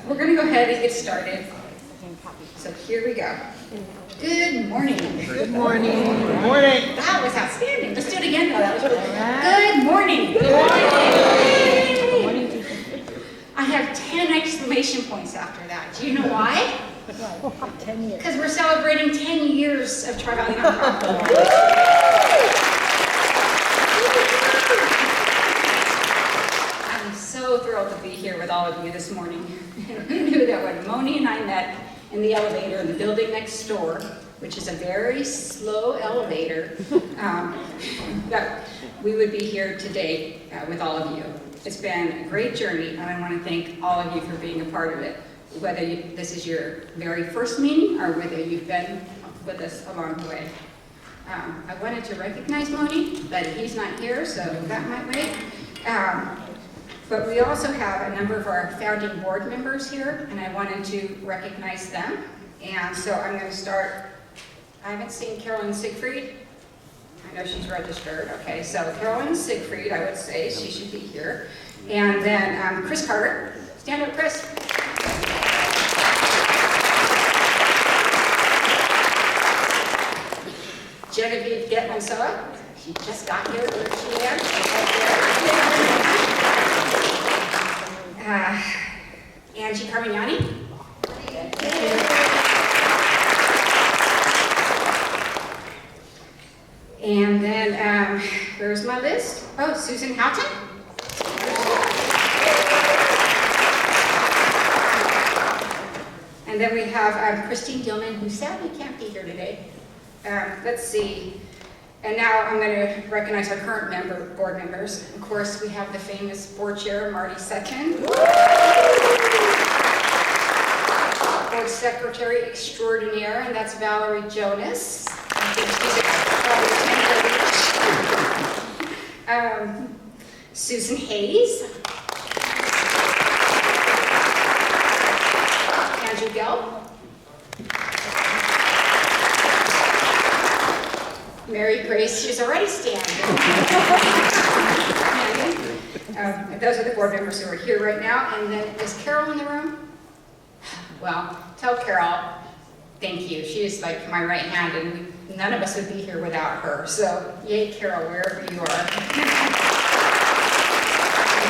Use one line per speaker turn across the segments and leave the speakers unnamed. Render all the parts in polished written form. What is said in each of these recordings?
we're going to go ahead and get started. So here we go. Good morning.
Good morning. Good morning.
That was outstanding. Let's do it again. That was really good morning. Good morning. I have 10 exclamation points after that. Do you know why?
10 years.
Because we're celebrating 10 years of Tri-Valley Nonprofit. I'm so thrilled to be here with all of you this morning. Who knew that when Moni and I met in the elevator in the building next door, which is a very slow elevator, that we would be here today with all of you. It's been a great journey, and I want to thank all of you for being a part of it, whether this is your very first meeting or whether you've been with us along the way. I wanted to recognize Moni, but he's not here, so that might wait. But we also have a number of our founding board members here, and I wanted to recognize them. And so I'm going to start. I haven't seen Carolyn Siegfried. I know she's registered. Okay, so Carolyn Siegfried, I would say she should be here. And then Chris Carter. Stand up, Chris. Genevieve Getmansoa. She just got here. Where is she at? Angie Carmignani. And then, where's my list? Oh, Susan Houghton. And then we have Christine Dillman, who sadly can't be here today. Let's see. And now I'm going to recognize our current board members. Of course, we have the famous board chair, Marty Sutton. Board secretary extraordinaire, and that's Valerie Jonas. I think she's at Susan Hayes. Andrew Gelb. Mary Grace, she's already standing. Those are the board members who are here right now. And then, is Carol in the room? Well, tell Carol, thank you. She is like my right hand, and none of us would be here without her. So, yay, Carol, wherever you are. Of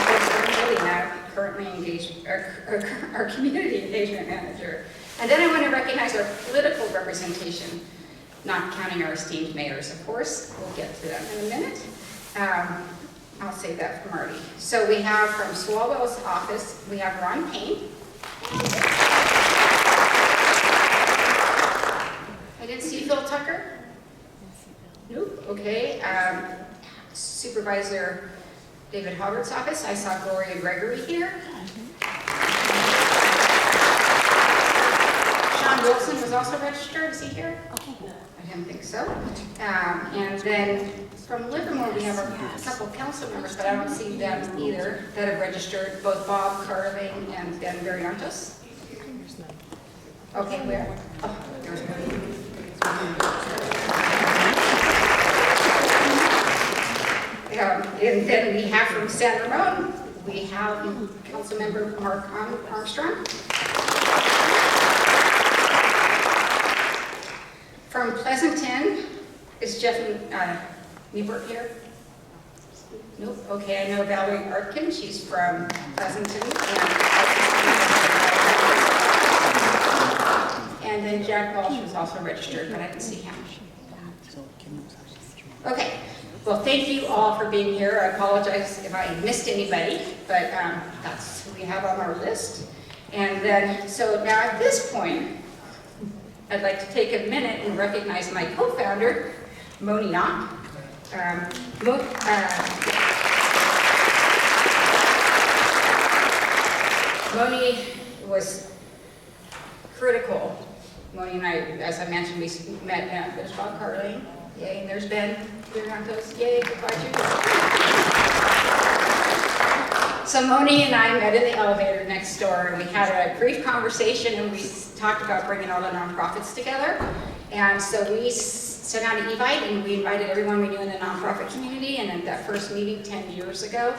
course, I'm really now currently engaged, our community engagement manager. And then I want to recognize our political representation. Not counting our esteemed mayors, of course. We'll get to them in a minute. I'll save that for Marty. So we have from Swalwell's office, we have Ron Payne. I didn't see Phil Tucker. Nope, okay. Supervisor David Hoggart's office, I saw Gloria Gregory here. Sean Wilson was also registered, is he here? I didn't think so. And then from Livermore, we have a couple council members, but I don't see them either that have registered, both Bob Carling and Ben Variantos. Okay, where? Oh, there's one. And then we have from San Ramon, we have council member Mark Armstrong. From Pleasanton, is Jeff Niebert here? Nope. Okay, I know Valerie Artkin. She's from Pleasanton. And then Jack Walsh was also registered, but I didn't see him. Okay. Well, thank you all for being here. I apologize if I missed anybody, but that's who we have on our list. And then, so now at this point, I'd like to take a minute and recognize my co-founder, Moni Knott. Moni was critical. Moni and I, as I mentioned, we met, there's Bob Carling, yay, and there's Ben Variantos, yay, goodbye. So Moni and I met in the elevator next door, and we had a brief conversation, and we talked about bringing all the nonprofits together. And so we sent out an invite, and we invited everyone we knew in the nonprofit community. And at that first meeting 10 years ago,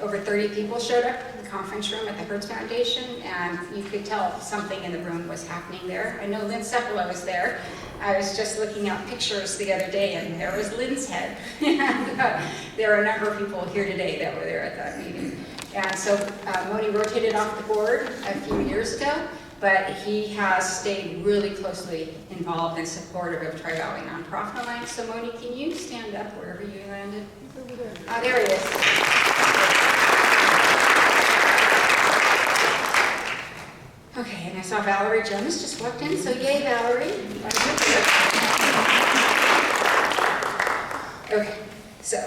over 30 people showed up in the conference room at the Hertz Foundation, and you could tell something in the room was happening there. I know Lynn Sepula was there. I was just looking at pictures the other day, and there was Lynn's head. And there are a number of people here today that were there at that meeting. And so Moni rotated off the board a few years ago, but he has stayed really closely involved and supportive of Tri-Valley Nonprofit Alliance. So Moni, can you stand up wherever you landed? Oh, there he is. Okay, and I saw Valerie Jones just walked in, so yay, Valerie. Okay, so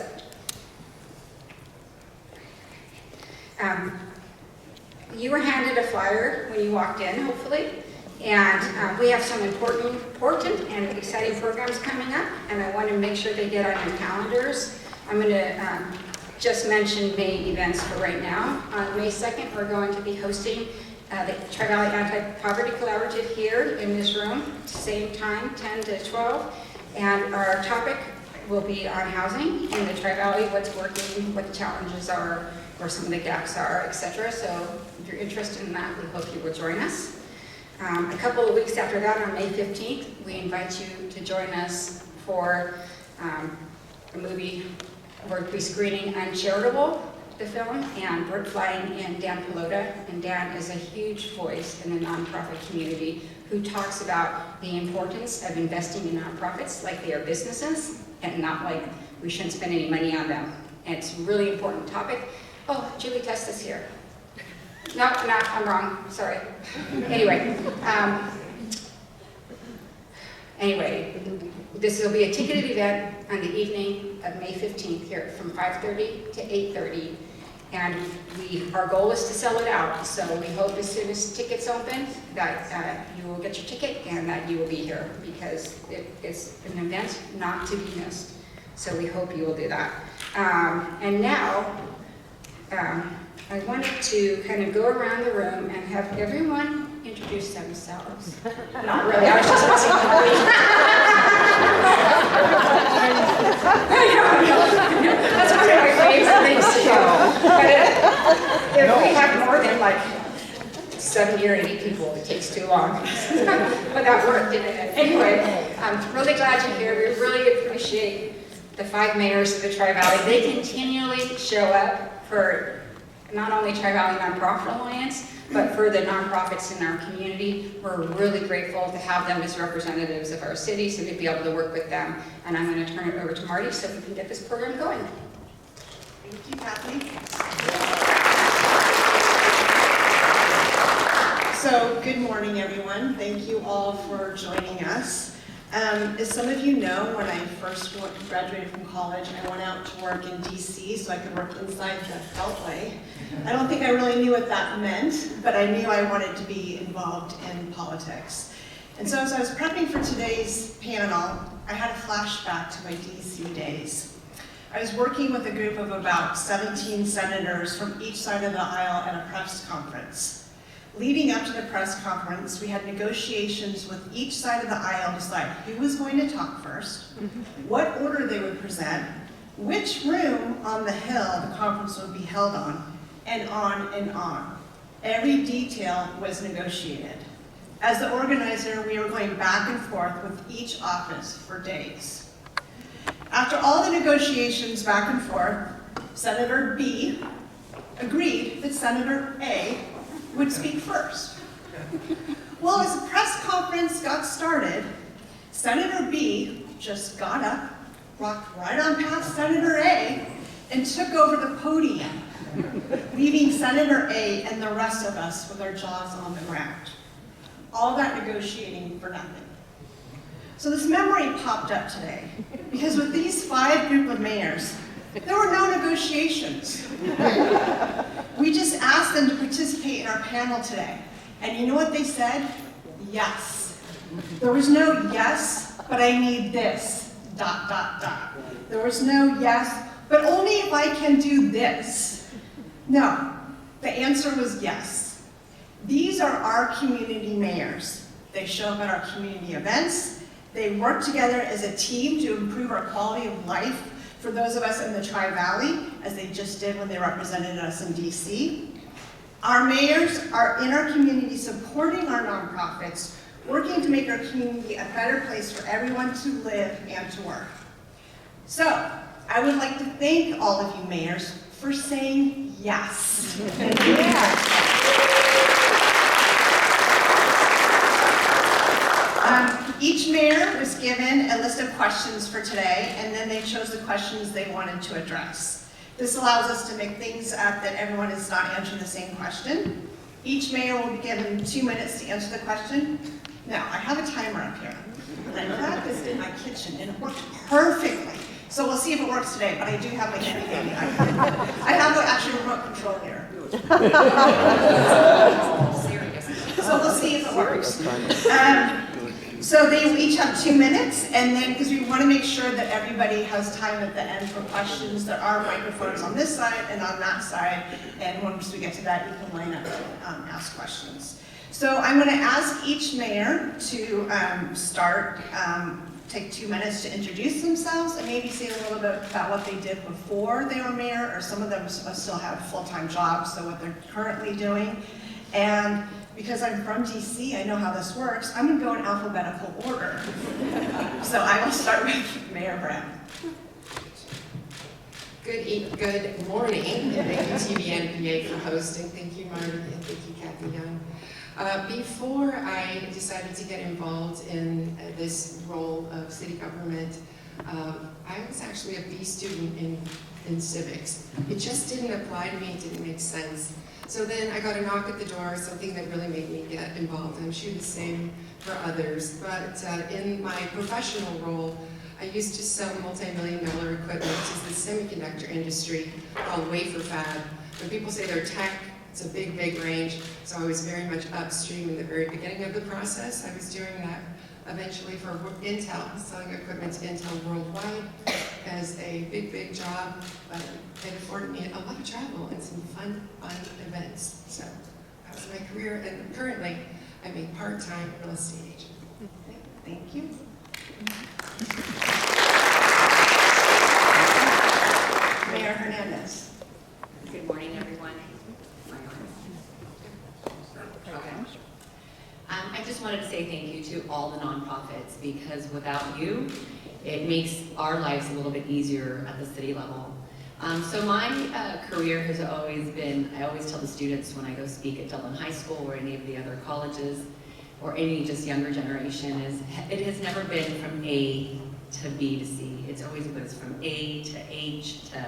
you were handed a flyer when you walked in, hopefully, and we have some important and exciting programs coming up, and I want to make sure they get on your calendars. I'm going to just mention May events for right now. On May 2nd, we're going to be hosting the Tri-Valley Anti-Poverty Collaborative here in this room, same time, 10 to 12, and our topic will be on housing in the Tri-Valley, what's working, what the challenges are, where some of the gaps are, etc. So if you're interested in that, we hope you will join us. A couple of weeks after that, on May 15th, we invite you to join us for a movie. We'll be screening Uncharitable, the film, and Bird Flying in Dan Pelota. And Dan is a huge voice in the nonprofit community who talks about the importance of investing in nonprofits like they are businesses and not like we shouldn't spend any money on them. And it's a really important topic. Oh, Julie Test is here. No, I'm wrong, sorry. Anyway, this will be a ticketed event on the evening of May 15th here from 5:30 to 8:30. And our goal is to sell it out. So we hope as soon as tickets open that you will get your ticket and that you will be here, because it is an event not to be missed. So we hope you will do that. And now, I wanted to kind of go around the room and have everyone introduce themselves. Not really, I was just listening That's one of my favorite things to do. But if we have more than like 70 or 80 people, it takes too long. But that worked, didn't it? Anyway, I'm really glad you're here. We really appreciate the 5 mayors of the Tri-Valley. They continually show up for not only Tri-Valley Nonprofit Alliance, but for the nonprofits in our community. We're really grateful to have them as representatives of our cities and to be able to work with them. And I'm going to turn it over to Marty so we can get this program going.
Thank you, Kathleen. So, good morning, everyone. Thank you all for joining us. As some of you know, when I first graduated from college, I went out to work in DC so I could work inside the Beltway. I don't think I really knew what that meant, but I knew I wanted to be involved in politics. And so as I was prepping for today's panel, I had a flashback to my DC days. I was working with a group of about 17 senators from each side of the aisle at a press conference. Leading up to the press conference, we had negotiations with each side of the aisle to decide who was going to talk first, what order they would present, which room on the hill the conference would be held on, and on and on. Every detail was negotiated. As the organizer, we were going back and forth with each office for days. After all the negotiations back and forth, Senator B agreed that Senator A would speak first. Well, as the press conference got started, Senator B just got up, walked right on past Senator A, and took over the podium, leaving Senator A and the rest of us with our jaws on the ground. All that negotiating for nothing. So this memory popped up today, because with these 5 group of mayors, there were no negotiations. We just asked them to participate in our panel today. And you know what they said? Yes. There was no yes, but I need this, ... There was no yes, but only if I can do this. No, the answer was yes. These are our community mayors. They show up at our community events. They work together as a team to improve our quality of life for those of us in the Tri-Valley, as they just did when they represented us in DC. Our mayors are in our community supporting our nonprofits, working to make our community a better place for everyone to live and to work. So, I would like to thank all of you mayors for saying yes. Each mayor was given a list of questions for today, and then they chose the questions they wanted to address. This allows us to make things up that everyone is not answering the same question. Each mayor will be given 2 minutes to answer the question. Now, I have a timer up here, and I got this in my kitchen, and it worked perfectly. So we'll see if it works today, but I do have my handy dandy. I have the actual remote control here. So we'll see if it works. So they will each have 2 minutes, and then, because we want to make sure that everybody has time at the end for questions, there are microphones on this side and on that side, and once we get to that, you can line up and ask questions. So I'm going to ask each mayor to start, take 2 minutes to introduce themselves, and maybe say a little bit about what they did before they were mayor, or some of them still have full-time jobs, so what they're currently doing. And because I'm from DC, I know how this works, I'm going to go in alphabetical order. So I will start with Mayor Brown.
Good morning. Thank you, TVNPA, for hosting. Thank you, Marty, and thank you, Kathy Young. Before I decided to get involved in this role of city government, I was actually a B student in civics. It just didn't apply to me, it didn't make sense. So then I got a knock at the door, something that really made me get involved. I'm sure the same for others, but in my professional role, I used to sell multi-million-dollar equipment to the semiconductor industry called wafer fab. When people say they're tech, it's a big, big range, so I was very much upstream in the very beginning of the process. I was doing that eventually for Intel, selling equipment to Intel worldwide as a big, big job, but it afforded me a lot of travel and some fun events. So that was my career, and currently I'm a part-time real estate agent.
Thank you. Mayor Hernandez.
Good morning, everyone. Okay. I just wanted to say thank you to all the nonprofits, because without you, it makes our lives a little bit easier at the city level. So my career has always been, I always tell the students when I go speak at Dublin High School or any of the other colleges, or any just younger generation, is it has never been from A to B to C. It's always was from A to H to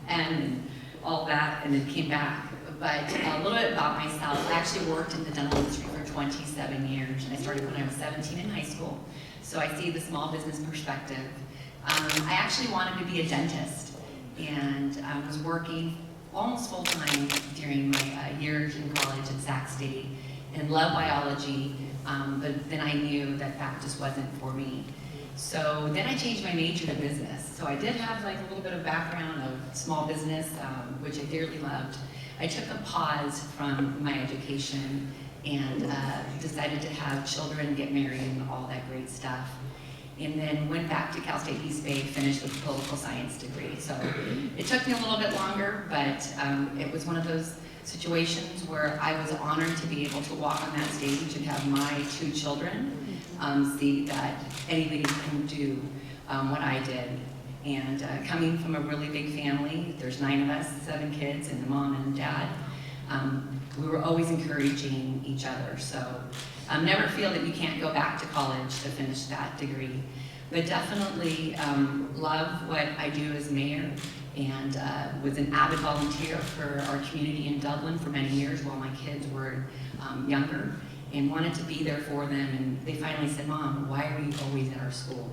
M and all that, and then came back. But a little bit about myself, I actually worked in the dental industry for 27 years. I started when I was 17 in high school, so I see the small business perspective. I actually wanted to be a dentist, and I was working almost full-time during my years in college at Sac State, and loved biology, but then I knew that that just wasn't for me. So then I changed my major to business. So I did have like a little bit of background of small business, which I dearly loved. I took a pause from my education and decided to have children, get married, and all that great stuff. And then went back to Cal State East Bay, finished with a political science degree. So it took me a little bit longer, but it was one of those situations where I was honored to be able to walk on that stage and have my 2 children see that anybody can do what I did. And coming from a really big family, there's 9 of us, 7 kids, and a mom and dad, we were always encouraging each other. So never feel that you can't go back to college to finish that degree. But definitely love what I do as mayor, and was an avid volunteer for our community in Dublin for many years while my kids were younger, and wanted to be there for them. And they finally said, "Mom, why are you always at our school?"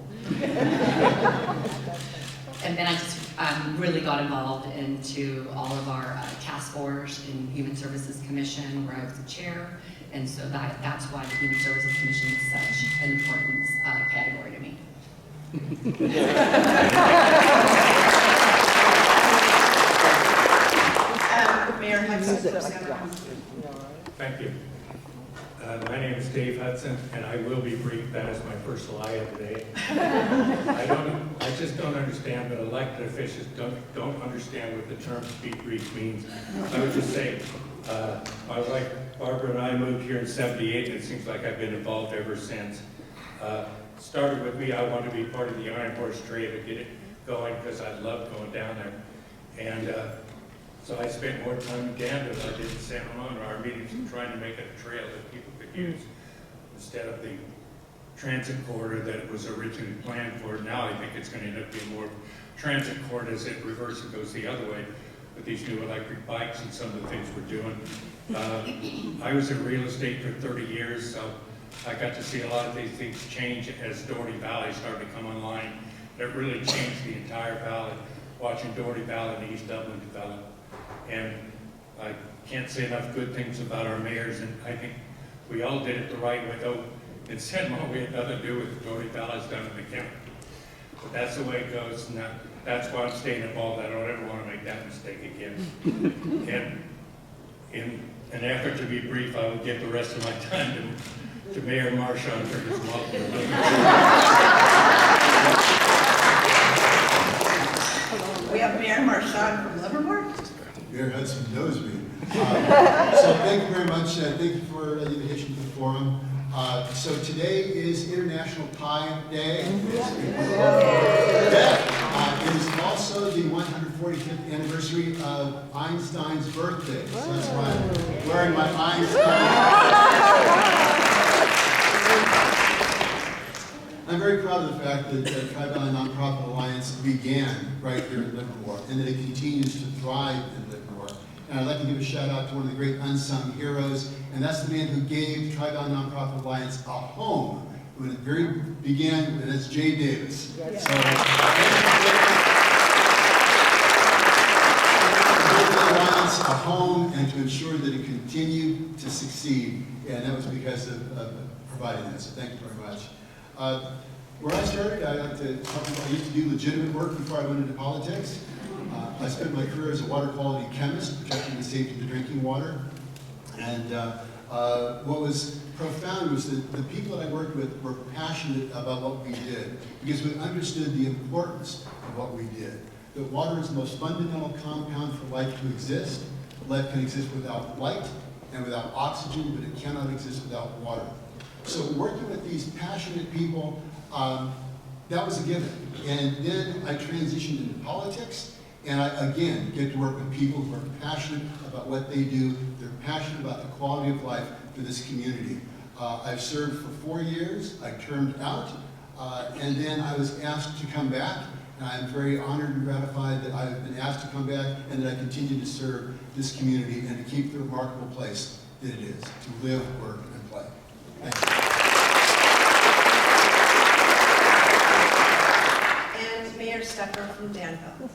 And then I just really got involved into all of our task force and Human Services Commission, where I was the chair. And so that's why the Human Services Commission is such an important category to me.
Mayor Hudson.
Thank you. My name is Dave Hudson, and I will be brief. That is my first lie of the day. I just don't understand that elected officials don't understand what the term speak brief means. I would just say, my wife Barbara and I moved here in '78, and it seems like I've been involved ever since. Started with me, I wanted to be part of the Iron Horse Trail to get it going because I loved going down there. And so I spent more time in Danville than I did in San Ramon, our meetings, trying to make it a trail that people could use instead of the transit corridor that it was originally planned for. Now I think it's going to end up being more transit corridor as it reverses and goes the other way with these new electric bikes and some of the things we're doing. I was in real estate for 30 years, so I got to see a lot of these things change as Doherty Valley started to come online. It really changed the entire valley, watching Doherty Valley and East Dublin develop. And I can't say enough good things about our mayors, and I think we all did it the right way, though in San Ramon we had nothing to do with the Doherty Valley's done in the county. But that's the way it goes, and that's why I'm staying involved. I don't ever want to make that mistake again. And in an effort to be brief, I will give the rest of my time to Mayor Marchand for his welcome.
We have Mayor Marchand from Livermore.
Mayor Hudson knows me. So thank you very much. Thank you for the invitation to the forum. So today is International Pie Day. It is also the 145th anniversary of Einstein's birthday. So that's why I'm wearing my Einstein. I'm very proud of the fact that the Tri-Valley Nonprofit Alliance began right here in Livermore, and that it continues to thrive in Livermore. And I'd like to give a shout out to one of the great unsung heroes, and that's the man who gave Tri-Valley Nonprofit Alliance a home when it very began, and that's Jay Davis. Yes. So, give the Alliance a home and to ensure that it continued to succeed, and that was because of providing that. So thank you very much. Where I started, I used to do legitimate work before I went into politics. I spent my career as a water quality chemist, protecting the safety of the drinking water. And what was profound was that the people that I worked with were passionate about what we did, because we understood the importance of what we did. That water is the most fundamental compound for life to exist. Life can exist without light and without oxygen, but it cannot exist without water. So working with these passionate people, that was a given. And then I transitioned into politics, and I, again, get to work with people who are passionate about what they do. They're passionate about the quality of life for this community. I've served for 4 years. I termed out, and then I was asked to come back. And I'm very honored and gratified that I've been asked to come back and that I continue to serve this community and to keep the remarkable place that it is, to live, work, and play. Thank you.
And Mayor Stepper from Danville.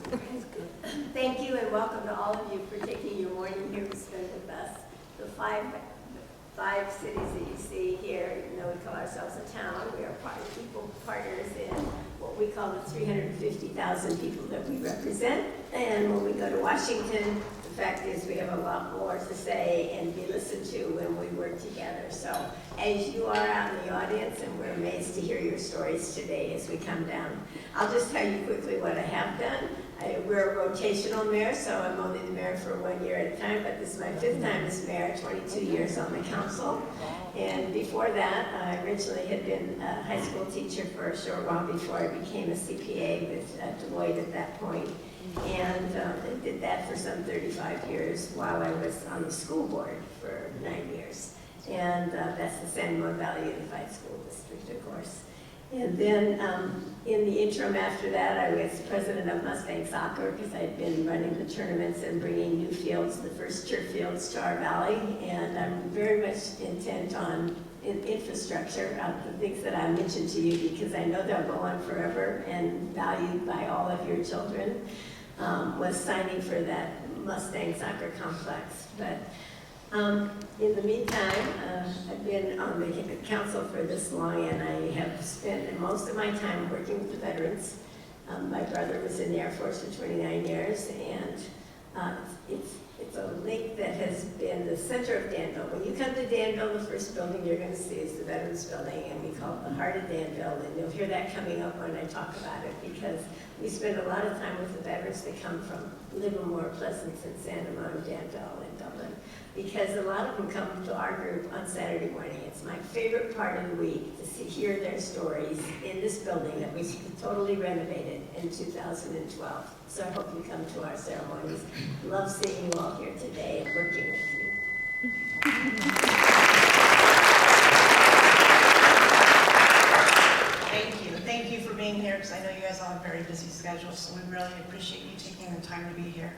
Thank you and welcome to all of you for taking your morning here to spend with us. The five cities that you see here, even though we call ourselves a town, we are equal partners in what we call the 350,000 people that we represent. And when we go to Washington, the fact is we have a lot more to say and be listened to when we work together. So as you are out in the audience, and we're amazed to hear your stories today as we come down. I'll just tell you quickly what I have done. We're a rotational mayor, so I'm only the mayor for 1 year at a time, but this is my 5th time as mayor, 22 years on the council. And before that, I originally had been a high school teacher for a short while before I became a CPA with Deloitte at that point. And I did that for some 35 years while I was on the school board for 9 years. And that's the San Ramon Valley Unified School District, of course. And then in the interim after that, I was president of Mustang Soccer because I'd been running the tournaments and bringing new fields, the first turf fields to our valley. And I'm very much intent on infrastructure, the things that I mentioned to you, because I know they'll go on forever and valued by all of your children, was signing for that Mustang Soccer complex. But in the meantime, I've been on the council for this long, and I have spent most of my time working with the veterans. My brother was in the Air Force for 29 years, and it's a link that has has been the center of Danville. When you come to Danville, the first building you're going to see is the Veterans Building, and we call it the heart of Danville, and you'll hear that coming up when I talk about it, because we spend a lot of time with the veterans that come from Livermore-Pleasanton, San Ramon, Danville, and Dublin, because a lot of them come to our group on Saturday morning. It's my favorite part of the week to hear their stories in this building that we totally renovated in 2012. So I hope you come to our ceremonies. Love seeing you all here today and working with you.
Thank you for being here, because I know you guys all have very busy schedules, so we really appreciate you taking the time to be here.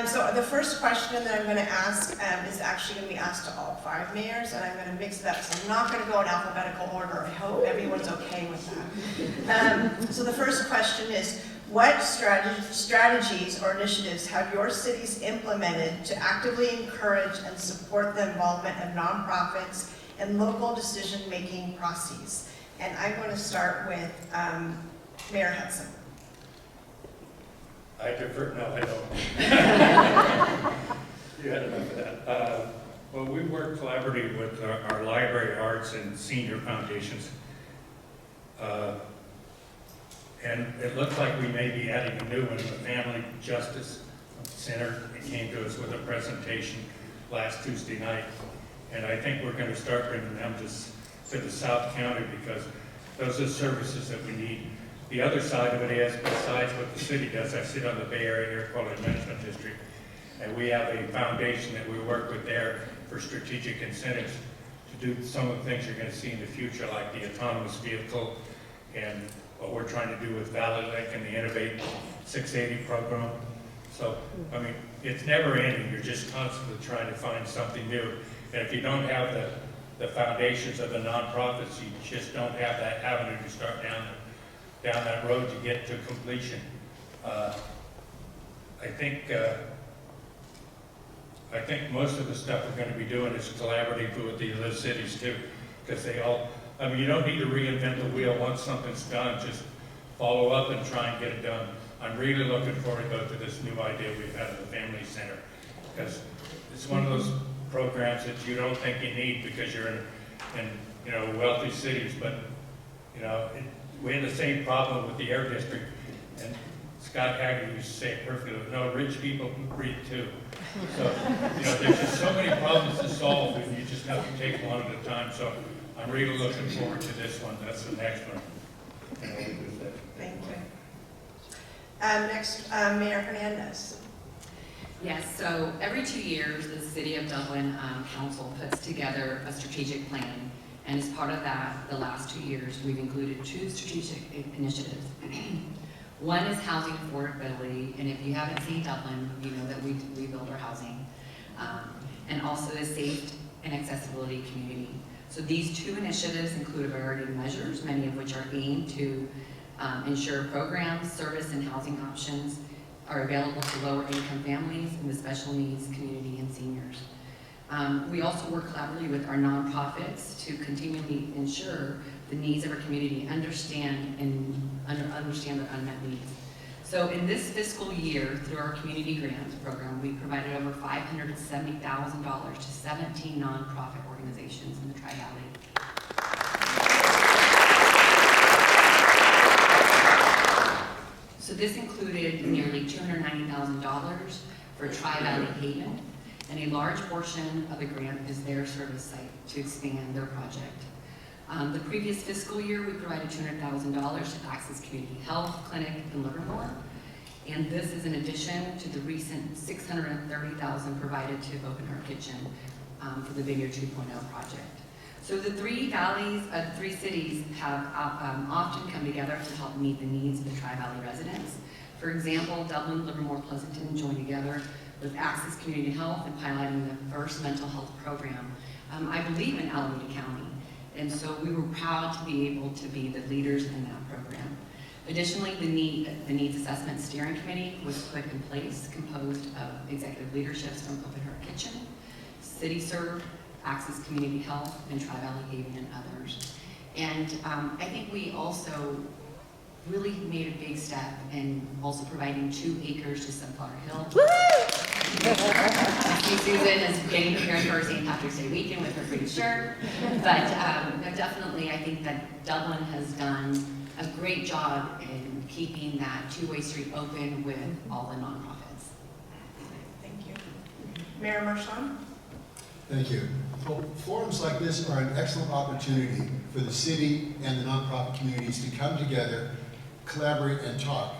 So the first question that I'm going to ask is actually going to be asked to all 5 mayors, and I'm going to mix it up, so I'm not going to go in alphabetical order. I hope everyone's okay with that. So the first question is, what strategies or initiatives have your cities implemented to actively encourage and support the involvement of nonprofits in local decision-making processes? And I'm going to start with Mayor Hudson.
I defer, no, I don't. You had enough of that. Well, we work collaboratively with our library, arts, and senior foundations. And it looks like we may be adding a new one, the Family Justice Center. It came to us with a presentation last Tuesday night. And I think we're going to start bringing them to the South County, because those are services that we need. The other side of it is, besides what the city does, I sit on the Bay Area Air Quality Management District, and we have a foundation that we work with there for strategic incentives to do some of the things you're going to see in the future, like the autonomous vehicle and what we're trying to do with Valley Link and the Innovate 680 program. So, I mean, it's never ending. You're just constantly trying to find something new. And if you don't have the foundations of the nonprofits, you just don't have that avenue to start down that road to get to completion. I think most of the stuff we're going to be doing is collaborative with the other cities too, because they all, I mean, you don't need to reinvent the wheel once something's done, just follow up and try and get it done. I'm really looking forward though to this new idea we've had at the Family Center, because it's one of those programs that you don't think you need because you're in wealthy cities, but we had the same problem with the Air District, and Scott Haggerty used to say it perfectly, no, rich people breathe too. So, there's just so many problems to solve, and you just have to take one at a time. So I'm really looking forward to this one. That's the next one.
Thank you. Next, Mayor Hernandez.
Yes, so every 2 years, the City of Dublin Council puts together a strategic plan. And as part of that, the last 2 years, we've included 2 strategic initiatives. One is housing affordability, and if you haven't seen Dublin, you know that we build our housing. And also the safe and accessibility community. So these 2 initiatives include a variety of measures, many of which are aimed to ensure programs, service, and housing options are available to lower income families and the special needs community and seniors. We also work collaboratively with our nonprofits to continually ensure the needs of our community, understand their unmet needs. So in this fiscal year, through our community grants program, we provided over $570,000 to 17 nonprofit organizations in the Tri-Valley. So this included nearly $290,000 for Tri-Valley Haven, and a large portion of the grant is their service site to expand their project. The previous fiscal year, we provided $200,000 to Access Community Health Clinic in Livermore, and this is in addition to the recent $630,000 provided to Open Heart Kitchen for the Vineyard 2.0 project. So the 3 cities have often come together to help meet the needs of the Tri-Valley residents. For example, Dublin, Livermore-Pleasanton joined together with Access Community Health and piloting the first mental health program, I believe in Alameda County. And so we were proud to be able to be the leaders in that program. Additionally, the Needs Assessment Steering Committee was put in place, composed of executive leaderships from Open Heart Kitchen, CityServe, Access Community Health, and Tri-Valley Haven, and others. And I think we also really made a big step in also providing 2 acres to Sunflower Hill. Susan is getting prepared for our St. Patrick's Day weekend with her pretty shirt. But definitely, I think that Dublin has done a great job in keeping that two-way street open with all the nonprofits.
Thank you. Mayor Marchand?
Thank you. Well, forums like this are an excellent opportunity for the city and the nonprofit communities to come together, collaborate, and talk.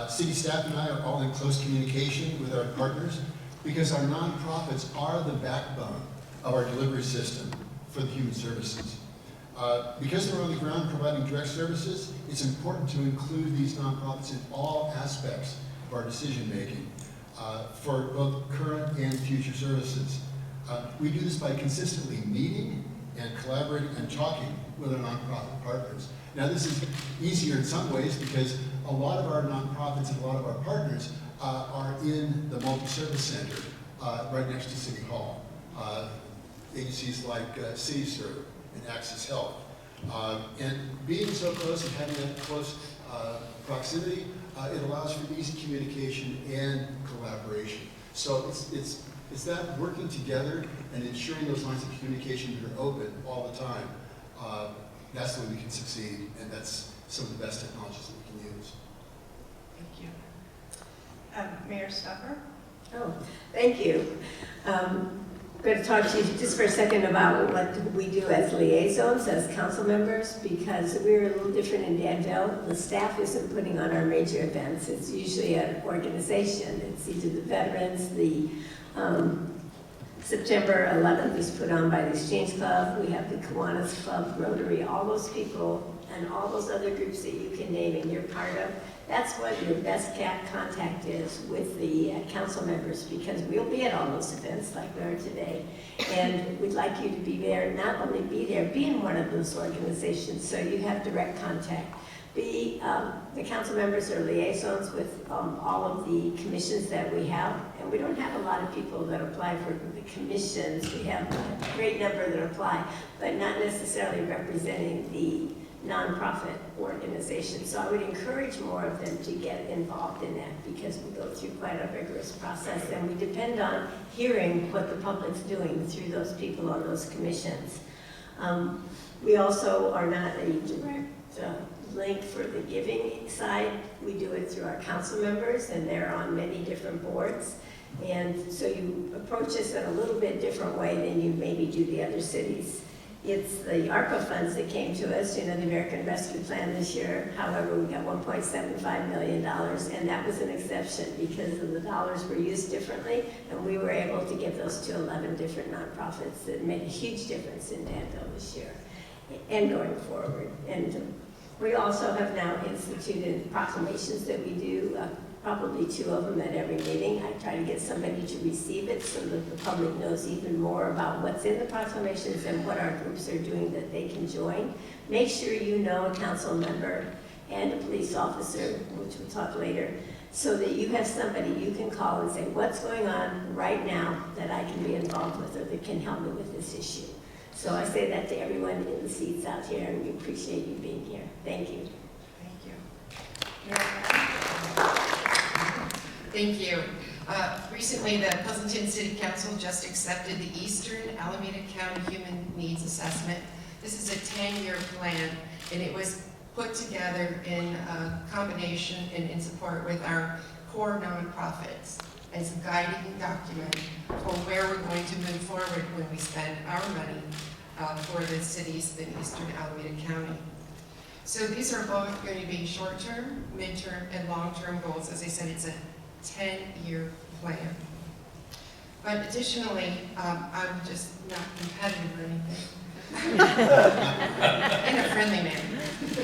City staff and I are all in close communication with our partners because our nonprofits are the backbone of our delivery system for the human services. Because they're on the ground providing direct services, it's important to include these nonprofits in all aspects of our decision-making for both current and future services. We do this by consistently meeting and collaborating and talking with our nonprofit partners. Now, this is easier in some ways because a lot of our nonprofits and a lot of our partners are in the multi-service center right next to City Hall. Agencies like CityServe and Access Health. And being so close and having that close proximity, it allows for easy communication and collaboration. So it's that working together and ensuring those lines of communication that are open all the time. That's the way we can succeed, and that's some of the best technologies that we can use.
Thank you. Mayor Stuffer?
Oh, thank you. I'm going to talk to you just for a second about what we do as liaisons, as council members, because we're a little different in Danville. The staff isn't putting on our major events. It's usually an organization. It's either the veterans, the September 11th is put on by the Exchange Club. We have the Kiwanis Club, Rotary, all those people, and all those other groups that you can name and you're part of. That's what your best contact is with the council members, because we'll be at all those events like we are today. And we'd like you to be there, not only be there, be in one of those organizations so you have direct contact. The council members are liaisons with all of the commissions that we have, and we don't have a lot of people that apply for the commissions. We have a great number that apply, but not necessarily representing the nonprofit organization. So I would encourage more of them to get involved in that, because we go through quite a rigorous process, and we depend on hearing what the public's doing through those people on those commissions. We also are not a direct link for the giving side. We do it through our council members, and they're on many different boards. And so you approach us in a little bit different way than you maybe do the other cities. It's the ARPA funds that came to us, the American Rescue Plan this year. However, we got $1.75 million, and that was an exception because of the dollars were used differently, and we were able to give those to 11 different nonprofits that made a huge difference in Danville this year and going forward. And we also have now instituted proclamations that we do, probably 2 of them at every meeting. I try to get somebody to receive it so that the public knows even more about what's in the proclamations and what our groups are doing that they can join. Make sure you know a council member and a police officer, which we'll talk later, so that you have somebody you can call and say, what's going on right now that I can be involved with or that can help me with this issue. So I say that to everyone in the seats out here, and we appreciate you being here. Thank you.
Thank you.
Thank you. Recently, the Pleasanton City Council just accepted the Eastern Alameda County Human Needs Assessment. This is a 10-year plan, and it was put together in combination and in support with our core nonprofits as a guiding document for where we're going to move forward when we spend our money for the cities in Eastern Alameda County. So these are both going to be short-term, mid-term, and long-term goals. As I said, it's a 10-year plan. But additionally, I'm just not competitive or anything. In a friendly manner.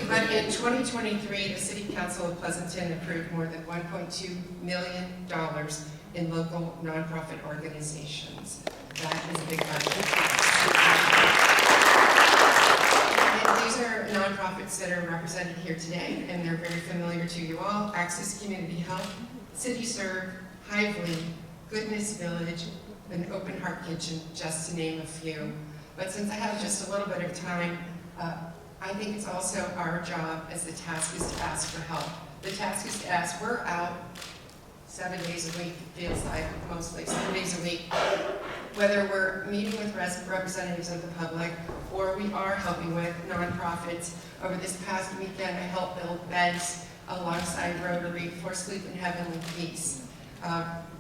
But in 2023, the City Council of Pleasanton approved more than $1.2 million in local nonprofit organizations. That is a big budget. And these are nonprofits that are represented here today, and they're very familiar to you all. Access Community Health, CityServe, Hively, Goodness Village, and Open Heart Kitchen, just to name a few. But since I have just a little bit of time, I think it's also our job as the task is to ask for help. The task is to ask, we're out 7 days a week, it feels like, mostly 7 days a week. Whether we're meeting with representatives of the public or we are helping with nonprofits. Over this past weekend, I helped build beds alongside Rotary for Sleep in Heavenly Peace.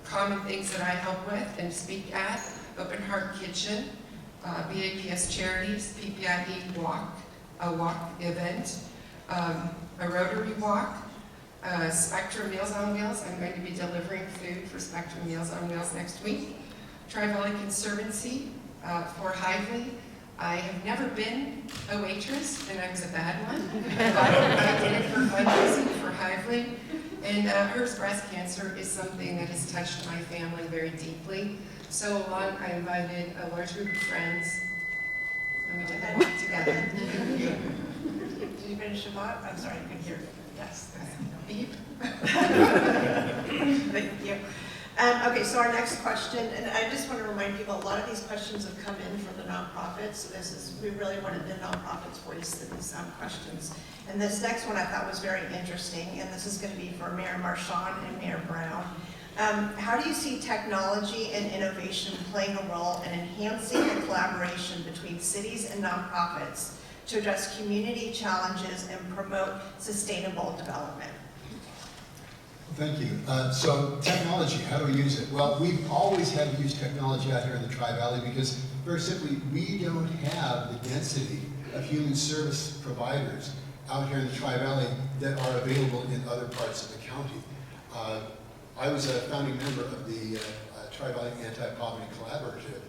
Common things that I help with and speak at: Open Heart Kitchen, BAPS Charities, PPIE Walk, a walk event, a Rotary Walk, Spectrum Meals on Wheels. I'm going to be delivering food for Spectrum Meals on Wheels next week. Tri-Valley Conservancy for Hively. I have never been a waitress, and I was a bad one. I did it for fundraising for Hively. And HERS breast cancer is something that has touched my family very deeply. So I invited a large group of friends, and we did that walk together.
Did you finish your thought? I'm sorry, you can hear. Yes.
Beep.
Thank you. Okay, so our next question, and I just want to remind people, a lot of these questions have come in from the nonprofits. So we really wanted the nonprofits voice in these questions. And this next one I thought was very interesting, and this is going to be for Mayor Marchand and Mayor Brown. How do you see technology and innovation playing a role in enhancing the collaboration between cities and nonprofits to address community challenges and promote sustainable development?
Thank you. So technology, how do we use it? Well, we've always had to use technology out here in the Tri-Valley because, very simply, we don't have the density of human service providers out here in the Tri-Valley that are available in other parts of the county. I was a founding member of the Tri-Valley Anti-Poverty Collaborative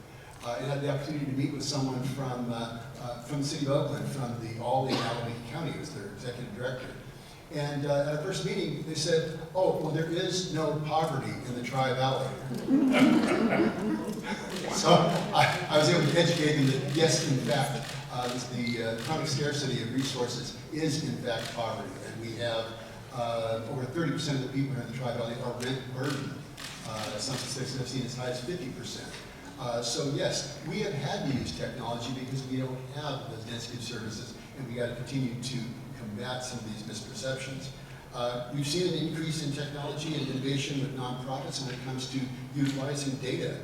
and had the opportunity to meet with someone from the city of Oakland, from the Alameda County, who was their executive director. And at our first meeting, they said, oh, well, there is no poverty in the Tri-Valley. So I was able to educate them that, yes, in fact, the chronic scarcity of resources is, in fact, poverty. And we have over 30% of the people here in the Tri-Valley are rent burdened. Some statistics I've seen as high as 50%. So yes, we have had to use technology because we don't have the density of services, and we got to continue to combat some of these misperceptions. We've seen an increase in technology and innovation with nonprofits when it comes to utilizing data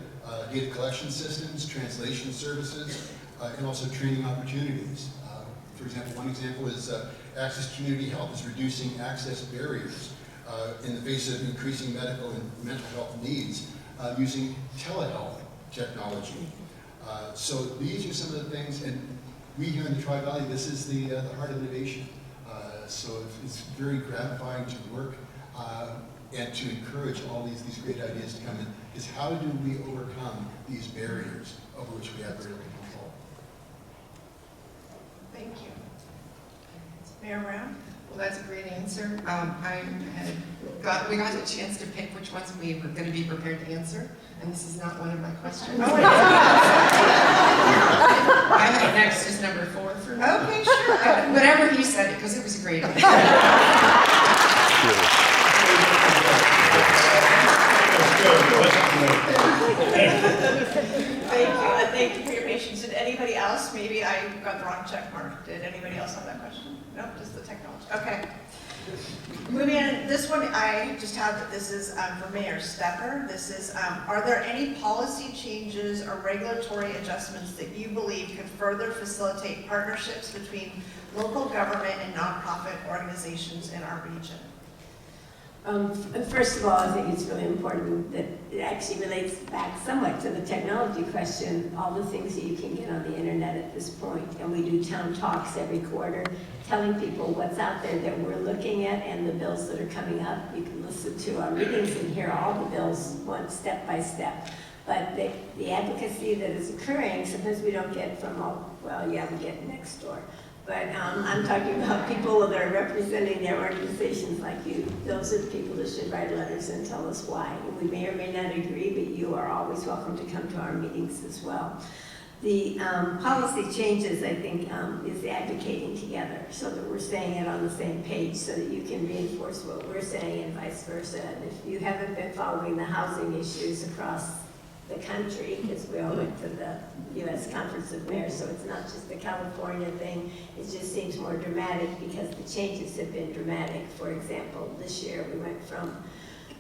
collection systems, translation services, and also training opportunities. For example, one example is Access to Community Health is reducing access barriers in the face of increasing medical and mental health needs using telehealth technology. So these are some of the things, and we here in the Tri-Valley, this is the heart of innovation. So it's very gratifying to work and to encourage all these great ideas to come in, is how do we overcome these barriers over which we have very little control.
Thank you. Mayor Brown?
Well, that's a great answer. We got a chance to pick which ones we were going to be prepared to answer, and this is not one of my questions.
Oh,
I think next is number 4 for me.
okay, sure.
Whatever he said, because it was a great idea.
Thank you for your patience. Did anybody else? Maybe I got the wrong check mark. Did anybody else have that question? No, just the technology. Okay. Moving on, this one I just have that this is for Mayor Stepper. This is, are there any policy changes or regulatory adjustments that you believe could further facilitate partnerships between local government and nonprofit organizations in our region?
First of all, I think it's really important that it actually relates back somewhat to the technology question, all the things that you can get on the internet at this point. And we do town talks every quarter, telling people what's out there that we're looking at and the bills that are coming up. You can listen to our meetings and hear all the bills one step by step. But the advocacy that is occurring, sometimes we don't get from all, well, yeah, we get next door. But I'm talking about people that are representing their organizations like you. Those are the people that should write letters and tell us why. And we may or may not agree, but you are always welcome to come to our meetings as well. The policy changes, I think, is advocating together so that we're saying it on the same page so that you can reinforce what we're saying and vice versa. And if you haven't been following the housing issues across the country, because we all went to the U.S. Conference of Mayors, so it's not just the California thing. It just seems more dramatic because the changes have been dramatic. For example, this year we went from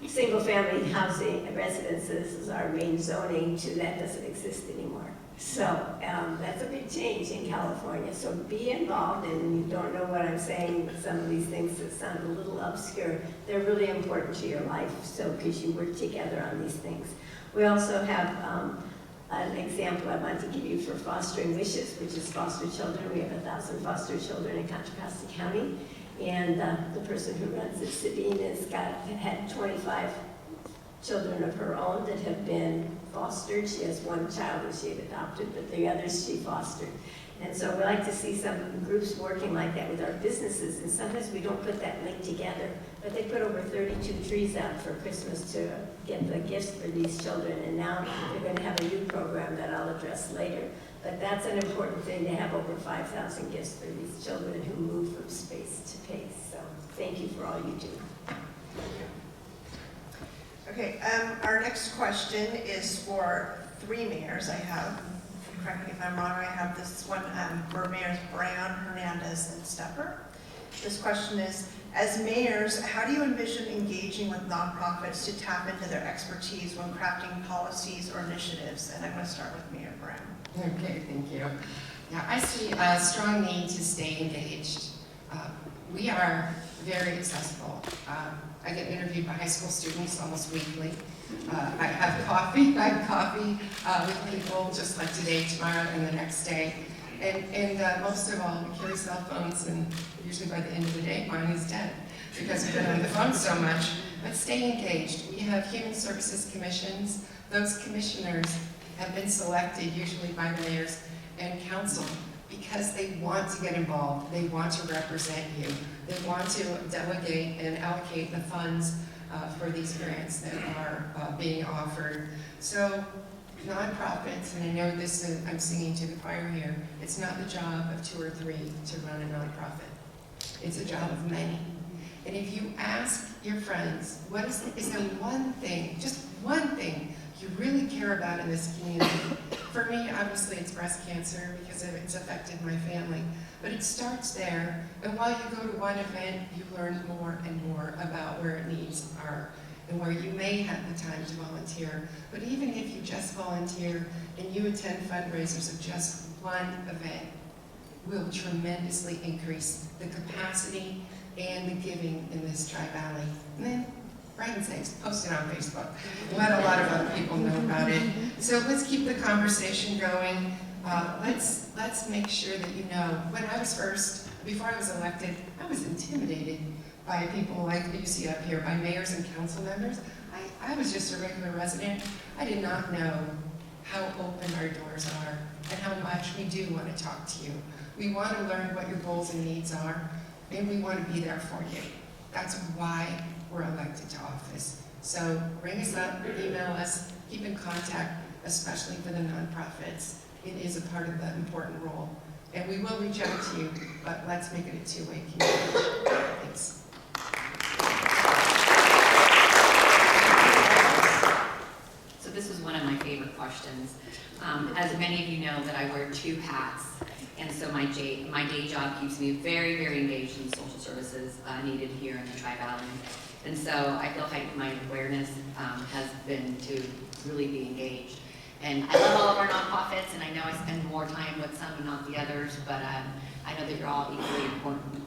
single-family housing residences is our main zoning to that doesn't exist anymore. So that's a big change in California. So be involved, and you don't know what I'm saying, some of these things that sound a little obscure, they're really important to your life, so because you work together on these things. We also have an example I want to give you for Fostering Wishes, which is foster children. We have 1,000 foster children in Contra Costa County. And the person who runs it, Sabine, had 25 children of her own that have been fostered. She has one child that she had adopted, but the others she fostered. And so we like to see some groups working like that with our businesses, and sometimes we don't put that link together, but they put over 32 trees out for Christmas to get the gifts for these children, and now they're going to have a new program that I'll address later. But that's an important thing, to have over 5,000 gifts for these children who move from space to pace. So thank you for all you do.
Okay, our next question is for 3 mayors. I have, correct me if I'm wrong, I have this one for Mayors Brown, Hernandez, and Stepper. This question is, as mayors, how do you envision engaging with nonprofits to tap into their expertise when crafting policies or initiatives? And I'm going to start with Mayor Brown.
Okay, thank you. Yeah, I see a strong need to stay engaged. We are very accessible. I get interviewed by high school students almost weekly. I have coffee with people just like today, tomorrow, and the next day. And most of all, we carry cell phones, and usually by the end of the day, mine is dead because we've been on the phone so much. But stay engaged. We have human services commissions. Those commissioners have been selected usually by the mayors and council because they want to get involved. They want to represent you. They want to delegate and allocate the funds for these grants that are being offered. So nonprofits, and I know this is, I'm singing to the choir here, it's not the job of 2 or 3 to run a nonprofit. It's a job of many. And if you ask your friends, is there one thing, just one thing you really care about in this community? For me, obviously it's breast cancer because it's affected my family. But it starts there, and while you go to one event, you learn more and more about where needs are and where you may have the time to volunteer. But even if you just volunteer and you attend fundraisers of just one event, will tremendously increase the capacity and the giving in this Tri-Valley. And then, for heaven's sakes, post it on Facebook. Let a lot of other people know about it. So let's keep the conversation going. Let's make sure that you know, when I was before I was elected, I was intimidated by people like you see up here, by mayors and council members. I was just a regular resident. I did not know how open our doors are and how much we do want to talk to you. We want to learn what your goals and needs are, and we want to be there for you. That's why we're elected to office. So ring us up, email us, keep in contact, especially for the nonprofits. It is a part of the important role. And we will reach out to you, but let's make it a 2-way communication. Thanks.
So this was one of my favorite questions. As many of you know, that I wear 2 hats, and so my day job keeps me very, very engaged in social services needed here in the Tri-Valley. And so I feel like my awareness has been to really be engaged. And I love all of our nonprofits, and I know I spend more time with some and not the others, but I know that you're all equally important.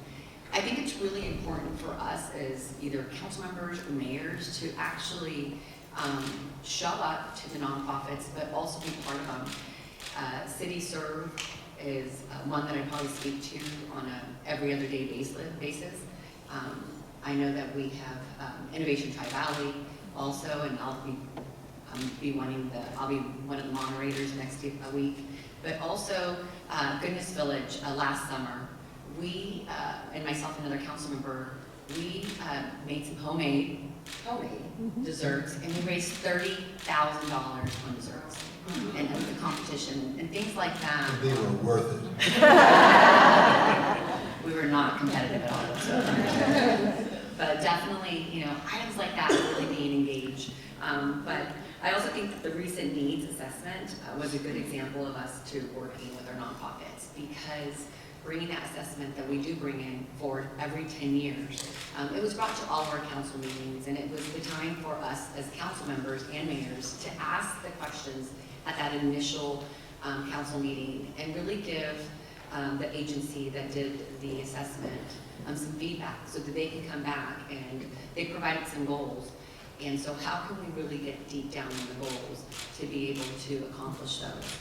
I think it's really important for us as either council members or mayors to actually show up to the nonprofits, but also be part of them. City Serve is one that I probably speak to on a every other day basis. I know that we have Innovation Tri-Valley also, and I'll be one of the moderators next week. But also Goodness Village last summer, we and myself and another council member, we made some homemade desserts, and we raised $30,000 on desserts and the competition and things like that.
They were worth it.
We were not competitive at all whatsoever. But definitely, items like that really being engaged. But I also think that the recent needs assessment was a good example of us to working with our nonprofits, because bringing that assessment that we do bring in forward every 10 years. It was brought to all of our council meetings, and it was the time for us as council members and mayors to ask the questions at that initial council meeting and really give the agency that did the assessment some feedback so that they can come back, and they provided some goals. And so how can we really get deep down in the goals to be able to accomplish those?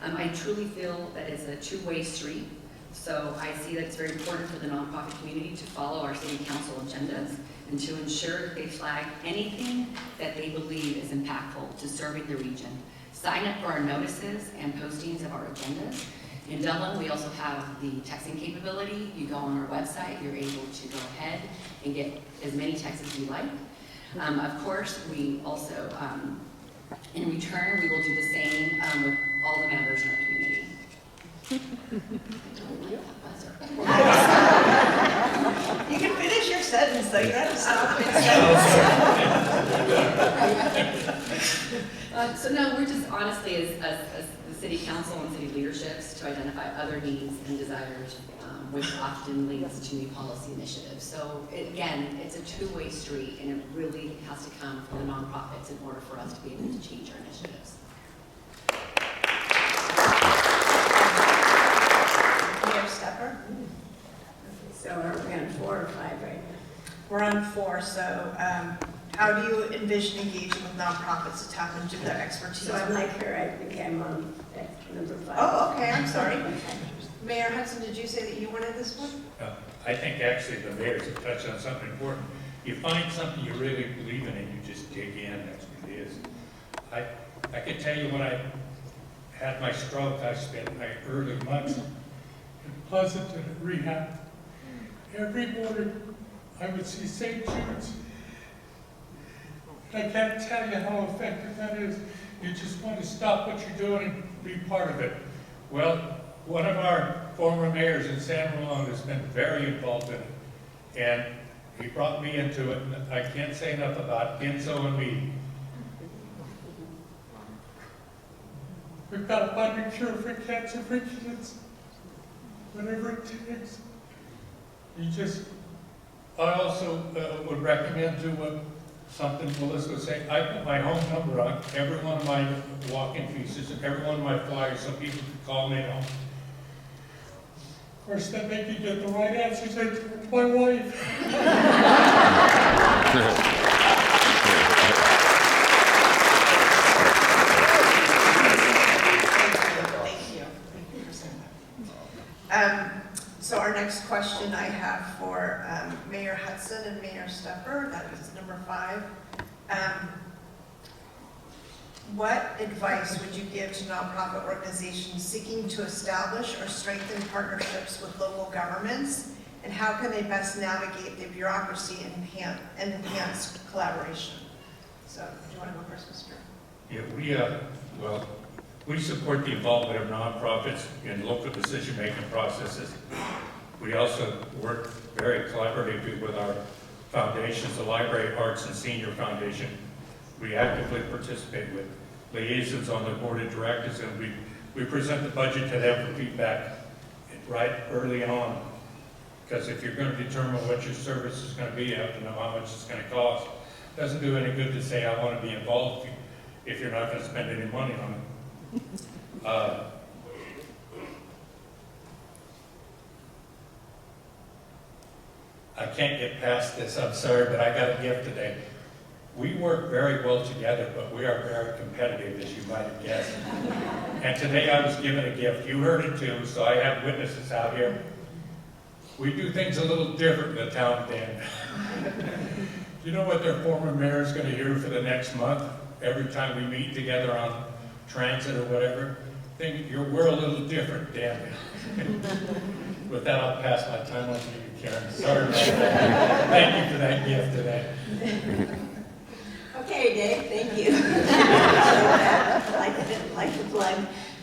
I truly feel that it's a two-way street. So I see that it's very important for the nonprofit community to follow our city council agendas and to ensure that they flag anything that they believe is impactful to serving the region. Sign up for our notices and postings of our agendas. In Dublin, we also have the texting capability. You go on our website, you're able to go ahead and get as many texts as you like. Of course, we also, in return, we will do the same with all the members in our community.
You can finish your sentence, though. You don't have to stop it.
So no, we're just honestly, as the city council and city leaderships, to identify other needs and desires, which often leads to new policy initiatives. So again, it's a two-way street, and it really has to come from the nonprofits in order for us to be able to change our initiatives.
Mayor Stepper?
So are we on 4 or 5 right now?
We're on 4, so how do you envision engaging with nonprofits to tap into their expertise?
So I'm like her, I think I'm on number 5.
Oh, okay, I'm sorry. Mayor Hudson, did you say that you wanted this one?
I think actually the mayors have touched on something important. You find something you really believe in and you just dig in, that's what it is. I can tell you when I had my stroke, I spent my early months in Pleasanton at rehab. Every morning I would see St. Jude's. I can't tell you how effective that is. You just want to stop what you're doing and be part of it. Well, one of our former mayors in San Ramon has been very involved in it. And he brought me into it, and I can't say enough about Enzo and me. We've got a budget cure for cancer for kids. Whatever it takes. I also would recommend do something Melissa was saying. I put my home number on every one of my walk-in pieces and every one of my flyers so people can call me at home. Of course, then they can get the right answers to my wife.
Thank you. So our next question I have for Mayor Hudson and Mayor Stepper, that is number 5. What advice would you give to nonprofit organizations seeking to establish or strengthen partnerships with local governments, and how can they best navigate the bureaucracy and enhance collaboration? So, do you want to go first, Mr.
Yeah, we support the involvement of nonprofits in local decision-making processes. We also work very collaboratively with our foundations, the Library, Arts, and Senior Foundation. We actively participate with liaisons on the board of directors, and we present the budget to them for feedback right early on. Because if you're going to determine what your service is going to be, you have to know how much it's going to cost. It doesn't do any good to say, I want to be involved if you're not going to spend any money on it. I can't get past this, I'm sorry, but I got a gift today. We work very well together, but we are very competitive, as you might have guessed. And today I was given a gift. You heard it too, so I have witnesses out here. We do things a little different in the town of Danville. You know what their former mayor is going to hear for the next month? Every time we meet together on transit or whatever, we're a little different, Danville. With that, I'll pass my time on to you, Karen. Sorry about that. Thank you for that gift today.
Okay, Dave, thank you. like the plug.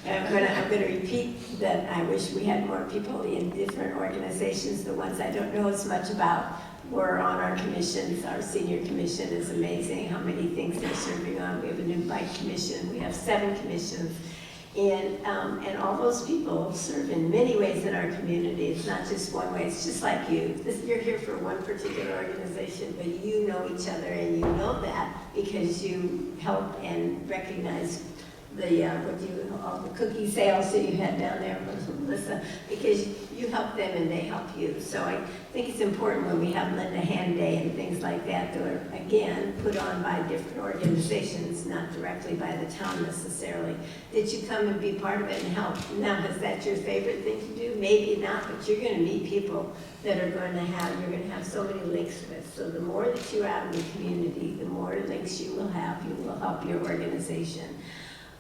I'm going to repeat that I wish we had more people in different organizations. The ones I don't know as much about were on our commissions. Our senior commission is amazing how many things they're serving on. We have a new bike commission. We have 7 commissions. And all those people serve in many ways in our community. It's not just one way. It's just like you. You're here for one particular organization, but you know each other, and you know that because you help and recognize all the cookie sales that you had down there, Melissa, because you help them and they help you. So I think it's important when we have Linda Hand Day and things like that are, again, put on by different organizations, not directly by the town necessarily, that you come and be part of it and help. Now, is that your favorite thing to do? Maybe not, but you're going to meet people that you're going to have so many links with. So the more that you're out in the community, the more links you will have, you will help your organization.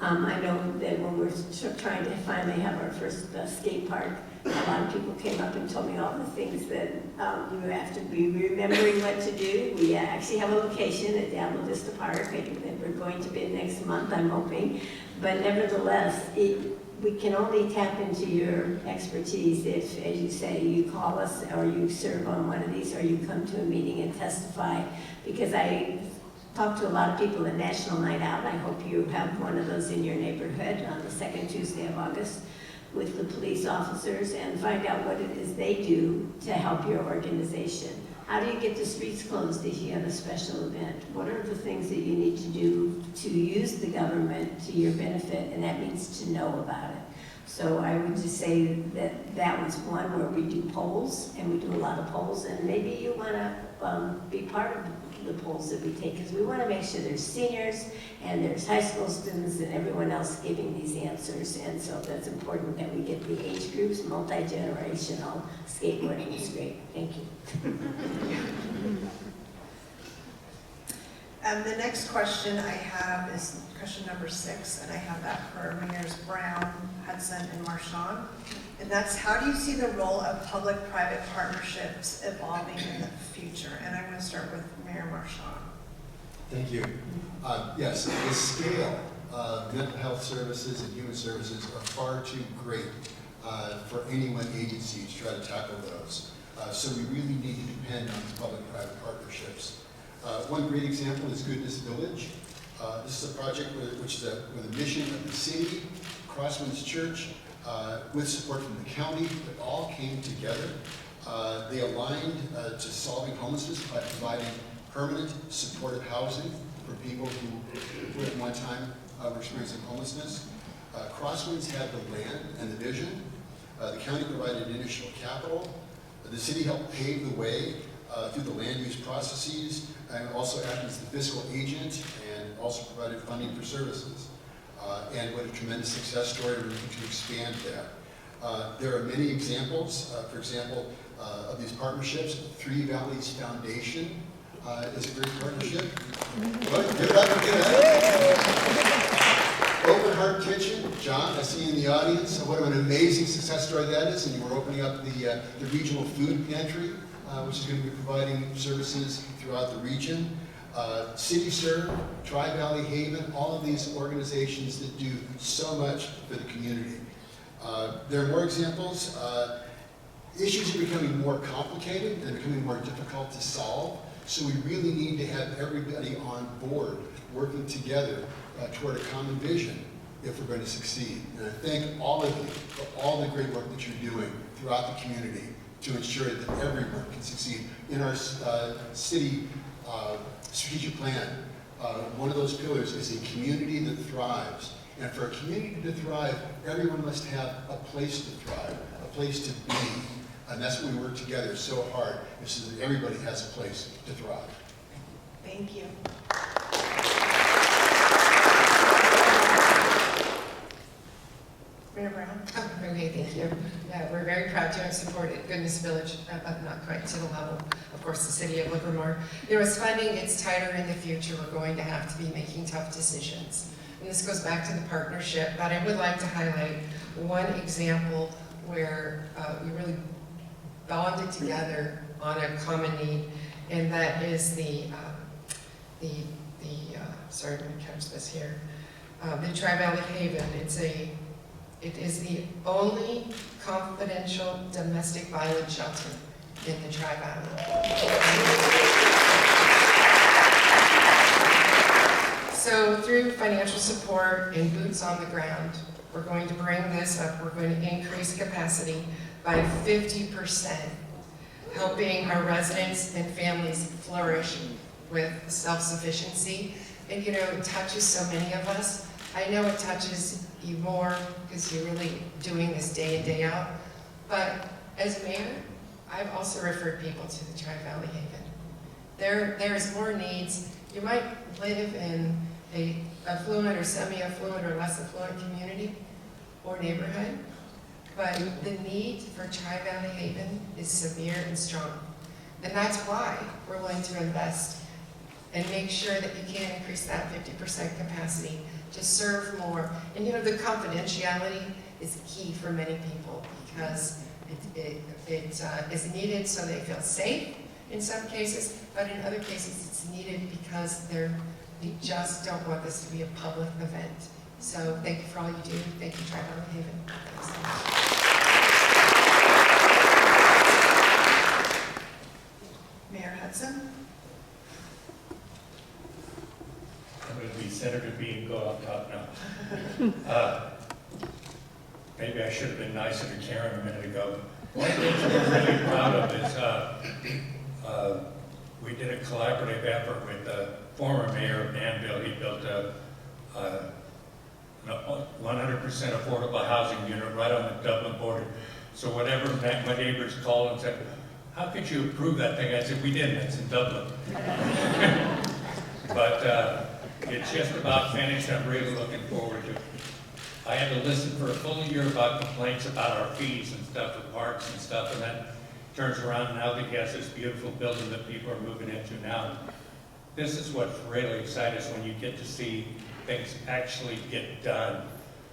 I know that when we're trying to finally have our first skate park, a lot of people came up and told me all the things that you have to be remembering what to do. We actually have a location at Alamo Vista Park that we're going to be next month, I'm hoping. But nevertheless, we can only tap into your expertise if, as you say, you call us or you serve on one of these or you come to a meeting and testify. Because I talked to a lot of people at National Night Out. I hope you have one of those in your neighborhood on the second Tuesday of August with the police officers and find out what it is they do to help your organization. How do you get the streets closed if you have a special event? What are the things that you need to do to use the government to your benefit? And that means to know about it. So I would just say that that was one where we do polls, and we do a lot of polls, and maybe you want to be part of the polls that we take, because we want to make sure there's seniors and there's high school students and everyone else giving these answers. And so that's important that we get the age groups, multi-generational. Skateboarding is great. Thank you.
The next question I have is question number 6, and I have that for Mayors Brown, Hudson, and Marchand. And that's, how do you see the role of public-private partnerships evolving in the future? And I'm going to start with Mayor Marchand.
Thank you. Yes, the scale of mental health services and human services are far too great for any one agency to try to tackle those. So we really need to depend on public-private partnerships. One great example is Goodness Village. This is a project with a mission of the city, Crosswinds Church, with support from the county, that all came together. They aligned to solving homelessness by providing permanent supportive housing for people who at one time were experiencing homelessness. Crosswinds had the land and the vision. The county provided initial capital. The city helped pave the way through the land use processes, and also acted as the fiscal agent and also provided funding for services. And what a tremendous success story. We're looking to expand that. There are many examples, for example, of these partnerships. Three Valleys Foundation is a great partnership. What? Give it up, give it up. Open Heart Kitchen, John, I see you in the audience. What an amazing success story that is. And we're opening up the regional food pantry, which is going to be providing services throughout the region. CityServe, Tri-Valley Haven, all of these organizations that do so much for the community. There are more examples. Issues are becoming more complicated and becoming more difficult to solve, so we really need to have everybody on board working together toward a common vision if we're going to succeed. And I thank all of you for all the great work that you're doing throughout the community to ensure that everyone can succeed. In our city strategic plan, one of those pillars is a community that thrives. And for a community to thrive, everyone must have a place to thrive, a place to be. And that's what we work together so hard, is so that everybody has a place to thrive.
Thank you. Mayor Brown.
Okay, thank you. Yeah, we're very proud to have supported Goodness Village, but not quite to the level, of course, the city of Livermore. There was funding, it's tighter in the future. We're going to have to be making tough decisions. And this goes back to the partnership, but I would like to highlight one example where we really bonded together on a common need, and that is sorry, I'm going to catch this here, the Tri-Valley Haven. It is the only confidential domestic violence shelter in the Tri-Valley. So through financial support and boots on the ground, we're going to bring this up. We're going to increase capacity by 50%, helping our residents and families flourish with self-sufficiency. And you know, it touches so many of us. I know it touches you more because you're really doing this day in, day out. But as mayor, I've also referred people to the Tri-Valley Haven. There's more needs. You might live in a affluent or semi-affluent or less affluent community or neighborhood, but the need for Tri-Valley Haven is severe and strong. And that's why we're willing to invest and make sure that you can increase that 50% capacity to serve more. And you know, the confidentiality is key for many people because it is needed so they feel safe in some cases, but in other cases it's needed because they just don't want this to be a public event. So thank you for all you do. Thank you, Tri-Valley Haven.
Mayor Hudson?
I'm going to be Senator B and go up top now. Maybe I should have been nicer to Karen a minute ago. One of the things we're really proud of is we did a collaborative effort with the former mayor of Danville. He built a 100% affordable housing unit right on the Dublin border. So whenever my neighbors called and said, how could you approve that thing? I said, we didn't, it's in Dublin. But it's just about finished. I'm really looking forward to it. I had to listen for a full year about complaints about our fees and stuff with parks and stuff, and then turns around now that he has this beautiful building that people are moving into now. This is what's really exciting, is when you get to see things actually get done.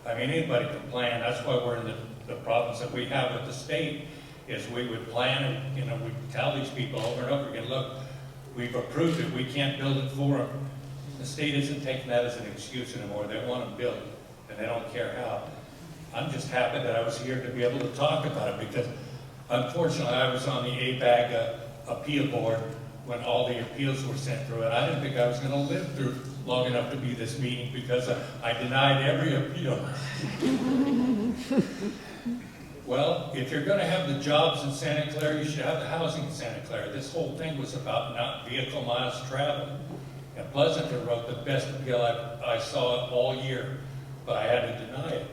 I mean, anybody can plan. That's why we're in the problems that we have with the state, is we would plan and, you know, we tell these people over and over again, look, we've approved it, we can't build it for them. The state isn't taking that as an excuse anymore. They want to build it, and they don't care how. I'm just happy that I was here to be able to talk about it, because unfortunately I was on the ABAG appeal board when all the appeals were sent through, and I didn't think I was going to live through long enough to be this meeting, because I denied every appeal. Well, if you're going to have the jobs in Santa Clara, you should have the housing in Santa Clara. This whole thing was about not vehicle miles traveled. And Pleasanton wrote the best appeal I saw all year, but I had to deny it.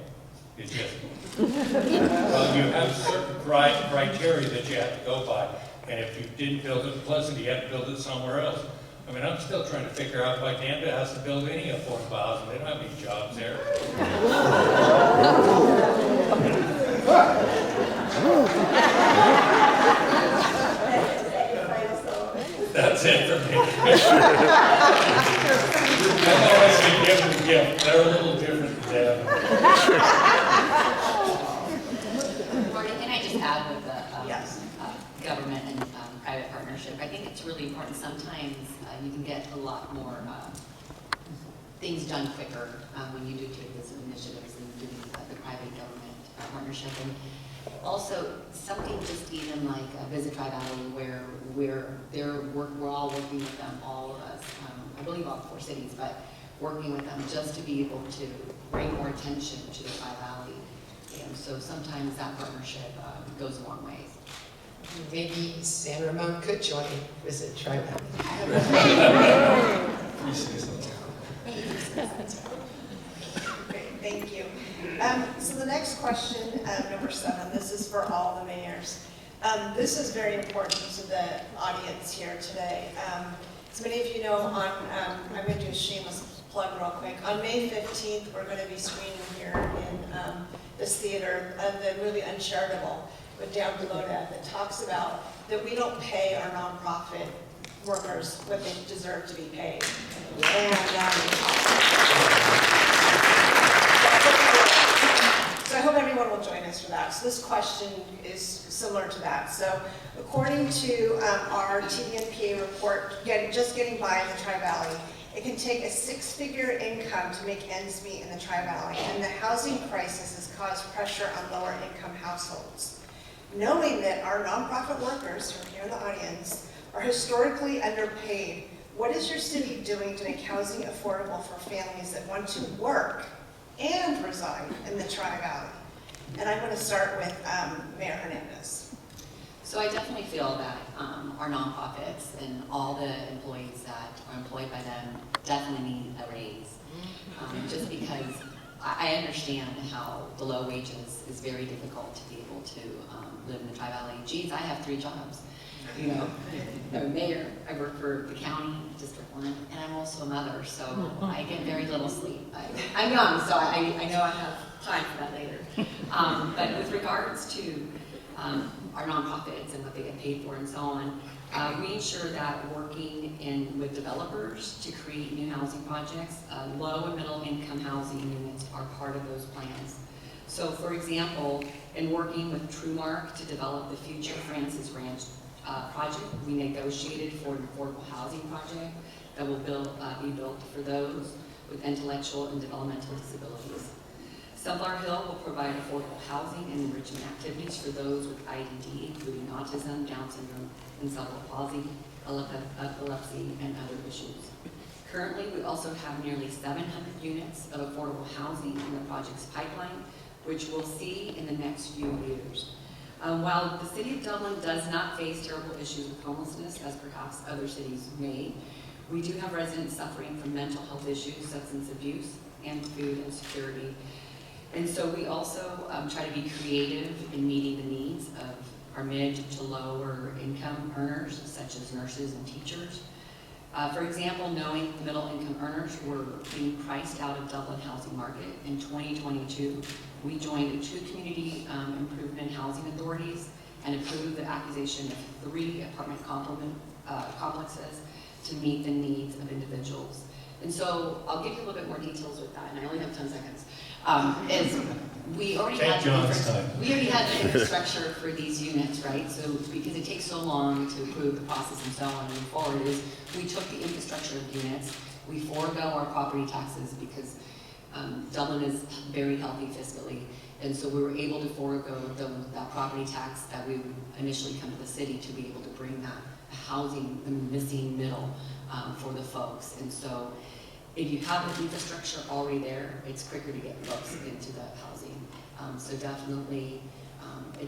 It's just, well, you have certain criteria that you have to go by. And if you didn't build it in Pleasanton, you had to build it somewhere else. I mean, I'm still trying to figure out why Danville has to build any affordable housing. They don't have any jobs there. That's it for me. I always can give them a gift. They're a little different than them.
Marty, can I just add with the
Yes.
government and private partnership? I think it's really important. Sometimes you can get a lot more things done quicker when you do take these initiatives and do the private government partnership. And also something just even like Visit Tri-Valley, where we're all working with them, all of us, I believe all 4 cities, but working with them just to be able to bring more attention to the Tri-Valley. And so sometimes that partnership goes a long ways.
Maybe San Ramon could join Visit Tri-Valley.
Great, thank you. So the next question, number 7, this is for all the mayors. This is very important to the audience here today. As many of you know, I'm going to do a shameless plug real quick. On May 15th, we're going to be screening here in this theater the movie Uncharitable with Dan that talks about that we don't pay our nonprofit workers what they deserve to be paid. So I hope everyone will join us for that. So this question is similar to that. So according to our TVNPA report, just getting by in the Tri-Valley, it can take a 6-figure income to make ends meet in the Tri-Valley, and the housing crisis has caused pressure on lower income households. Knowing that our nonprofit workers, who are here in the audience, are historically underpaid, What is your city doing to make housing affordable for families that want to work and reside in the Tri-Valley? And I'm going to start with Mayor Hernandez.
So I definitely feel that our nonprofits and all the employees that are employed by them definitely need a raise. Just because I understand how the low wages is very difficult to be able to live in the Tri-Valley. Geez, I have 3 jobs. You know, I'm a mayor, I work for the county, District 1, and I'm also a mother, so I get very little sleep. I'm young, so I know I have time for that later. But with regards to our nonprofits and what they get paid for and so on, we ensure that working with developers to create new housing projects, low and middle income housing units are part of those plans. So for example, in working with TrueMark to develop the future Francis Ranch project, we negotiated for an affordable housing project that will be built for those with intellectual and developmental disabilities. Sunflower Hill will provide affordable housing and enrichment activities for those with IDD, including autism, Down syndrome, and cerebral palsy, epilepsy, and other issues. Currently, we also have nearly 700 units of affordable housing in the project's pipeline, which we'll see in the next few years. While the City of Dublin does not face terrible issues with homelessness, as perhaps other cities may, we do have residents suffering from mental health issues, substance abuse, and food insecurity. And so we also try to be creative in meeting the needs of our mid to lower income earners, such as nurses and teachers. For example, knowing middle income earners were being priced out of Dublin housing market in 2022, we joined 2 community improvement housing authorities and approved the acquisition of 3 apartment complexes to meet the needs of individuals. And so I'll give you a little bit more details with that, and I only have 10 seconds. We already had the infrastructure for these units, right? So because it takes so long to approve the process and so on and move forward, is we took the infrastructure of units, we forego our property taxes because Dublin is very healthy fiscally, and so we were able to forego that property tax that we would initially come to the city to be able to bring that housing, the missing middle for the folks. And so if you have the infrastructure already there, it's quicker to get folks into the housing. So definitely,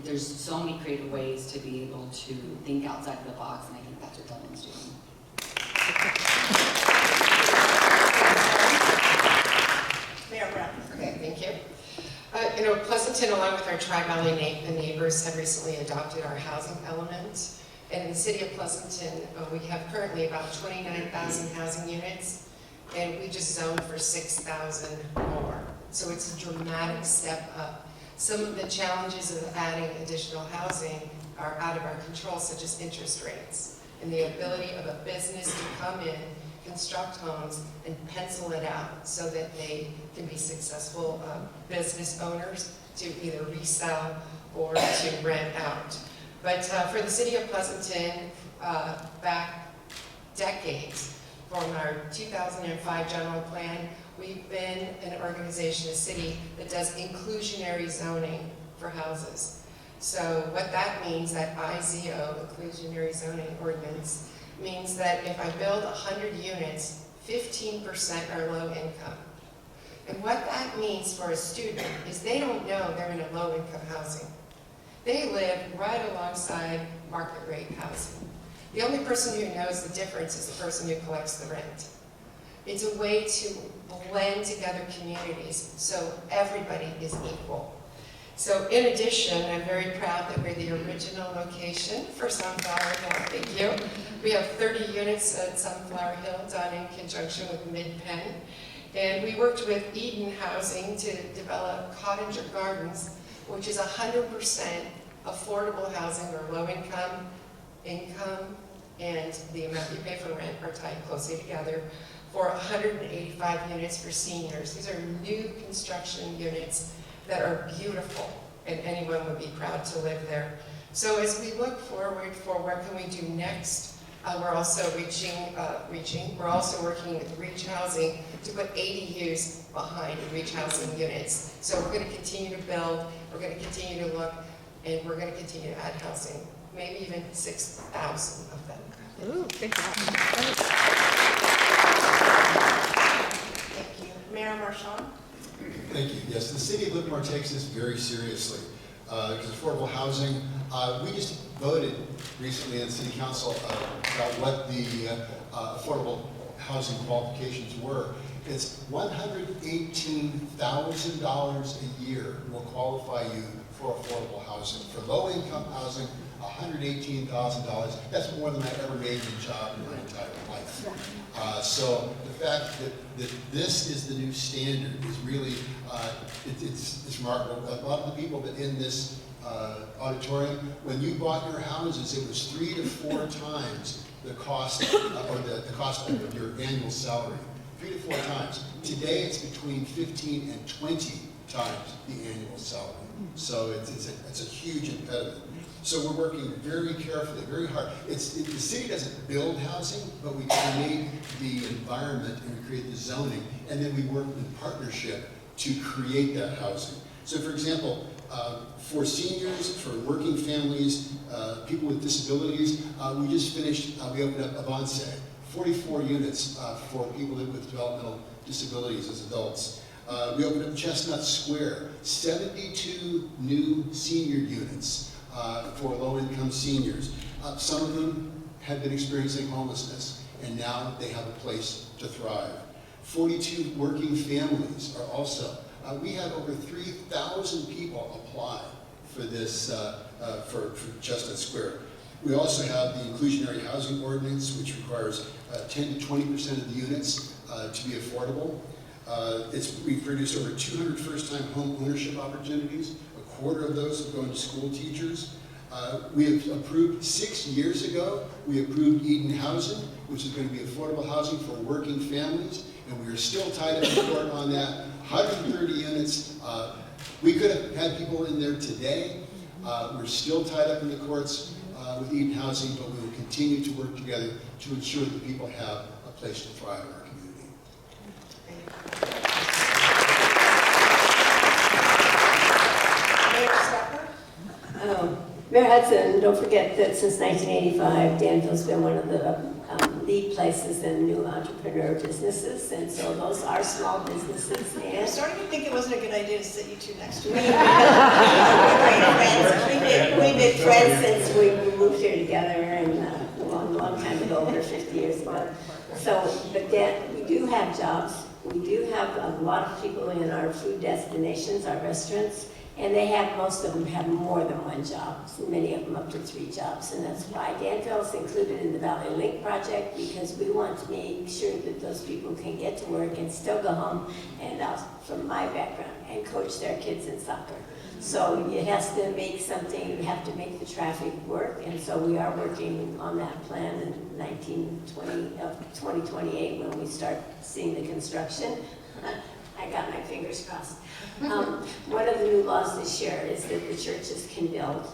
there's so many creative ways to be able to think outside of the box, and I think that's what Dublin's doing.
Mayor Brown.
Okay, thank you. You know, Pleasanton, along with our Tri-Valley neighbors, have recently adopted our housing element. And in the City of Pleasanton, we have currently about 29,000 housing units, and we just zoned for 6,000 more. So it's a dramatic step up. Some of the challenges of adding additional housing are out of our control, such as interest rates, and the ability of a business to come in, construct homes, and pencil it out so that they can be successful business owners to either resell or to rent out. But for the City of Pleasanton, back decades, from our 2005 general plan, we've been an organization, a city, that does inclusionary zoning for houses. So what that means, that IZO, inclusionary zoning ordinance, means that if I build 100 units, 15% are low income. And what that means for a student is they don't know they're in a low income housing. They live right alongside market rate housing. The only person who knows the difference is the person who collects the rent. It's a way to blend together communities so everybody is equal. So in addition, I'm very proud that we're the original location for Sunflower Hill. Thank you. We have 30 units at Sunflower Hill done in conjunction with Mid-Penn. And we worked with Eden Housing to develop Cottager Gardens, which is 100% affordable housing where low income, and the amount you pay for rent are tied closely together for 185 units for seniors. These are new construction units that are beautiful, and anyone would be proud to live there. So as we look forward for what can we do next, we're also we're also working with Reach Housing to put ADUs behind Reach Housing units. So we're going to continue to build, we're going to continue to look, and we're going to continue to add housing, maybe even 6,000 of them.
Ooh, good job.
Mayor Marchand.
Thank you. Yes, the city of Livermore takes this very seriously. Because affordable housing, we just voted recently in City Council about what the affordable housing qualifications were. It's $118,000 a year will qualify you for affordable housing. For low-income housing, $118,000. That's more than I ever made in a job in my entire life. So the fact that this is the new standard is really, it's remarkable. A lot of the people that in this auditorium, when you bought your houses, it was 3 to 4 times the cost, or the cost of your annual salary. 3 to 4 times. Today, it's between 15 and 20 times the annual salary. So it's a huge impediment. So we're working very carefully, very hard. The city doesn't build housing, but we create the environment and we create the zoning, and then we work in partnership to create that housing. So for example, for seniors, for working families, people with disabilities, we just finished, we opened up Avance, 44 units for people with developmental disabilities as adults. We opened up Chestnut Square, 72 new senior units for low-income seniors. Some of them had been experiencing homelessness, and now they have a place to thrive. 42 working families are also. We had over 3,000 people apply for this, for Chestnut Square. We also have the inclusionary housing ordinance, which requires 10 to 20% of the units to be affordable. We've produced over 200 first-time home ownership opportunities. A quarter of those are going to school teachers. We have approved 6 years ago, we approved Eden Housing, which is going to be affordable housing for working families, and we are still tied up in court on that. 130 units. We could have had people in there today. We're still tied up in the courts with Eden Housing, but we will continue to work together to ensure that people have a place to thrive in our community.
Mayor Hudson, don't forget that since 1985, Danville's been one of the lead places in new entrepreneur businesses, and so those are small businesses.
I'm
And
starting to think it wasn't a good idea to sit you two next to
we
me.
we've been friends since we moved here together, and a long time ago, over 50 years ago. So, but Dan, we do have jobs. We do have a lot of people in our food destinations, our restaurants. And most of them have more than one job, so many of them up to 3 jobs. And that's why Danville is included in the Valley Link project, because we want to make sure that those people can get to work and still go home, and from my background, and coach their kids in soccer. So it has to make something, you have to make the traffic work, and so we are working on that plan in 2028 when we start seeing the construction. I got my fingers crossed. One of the new laws this year is that the churches can build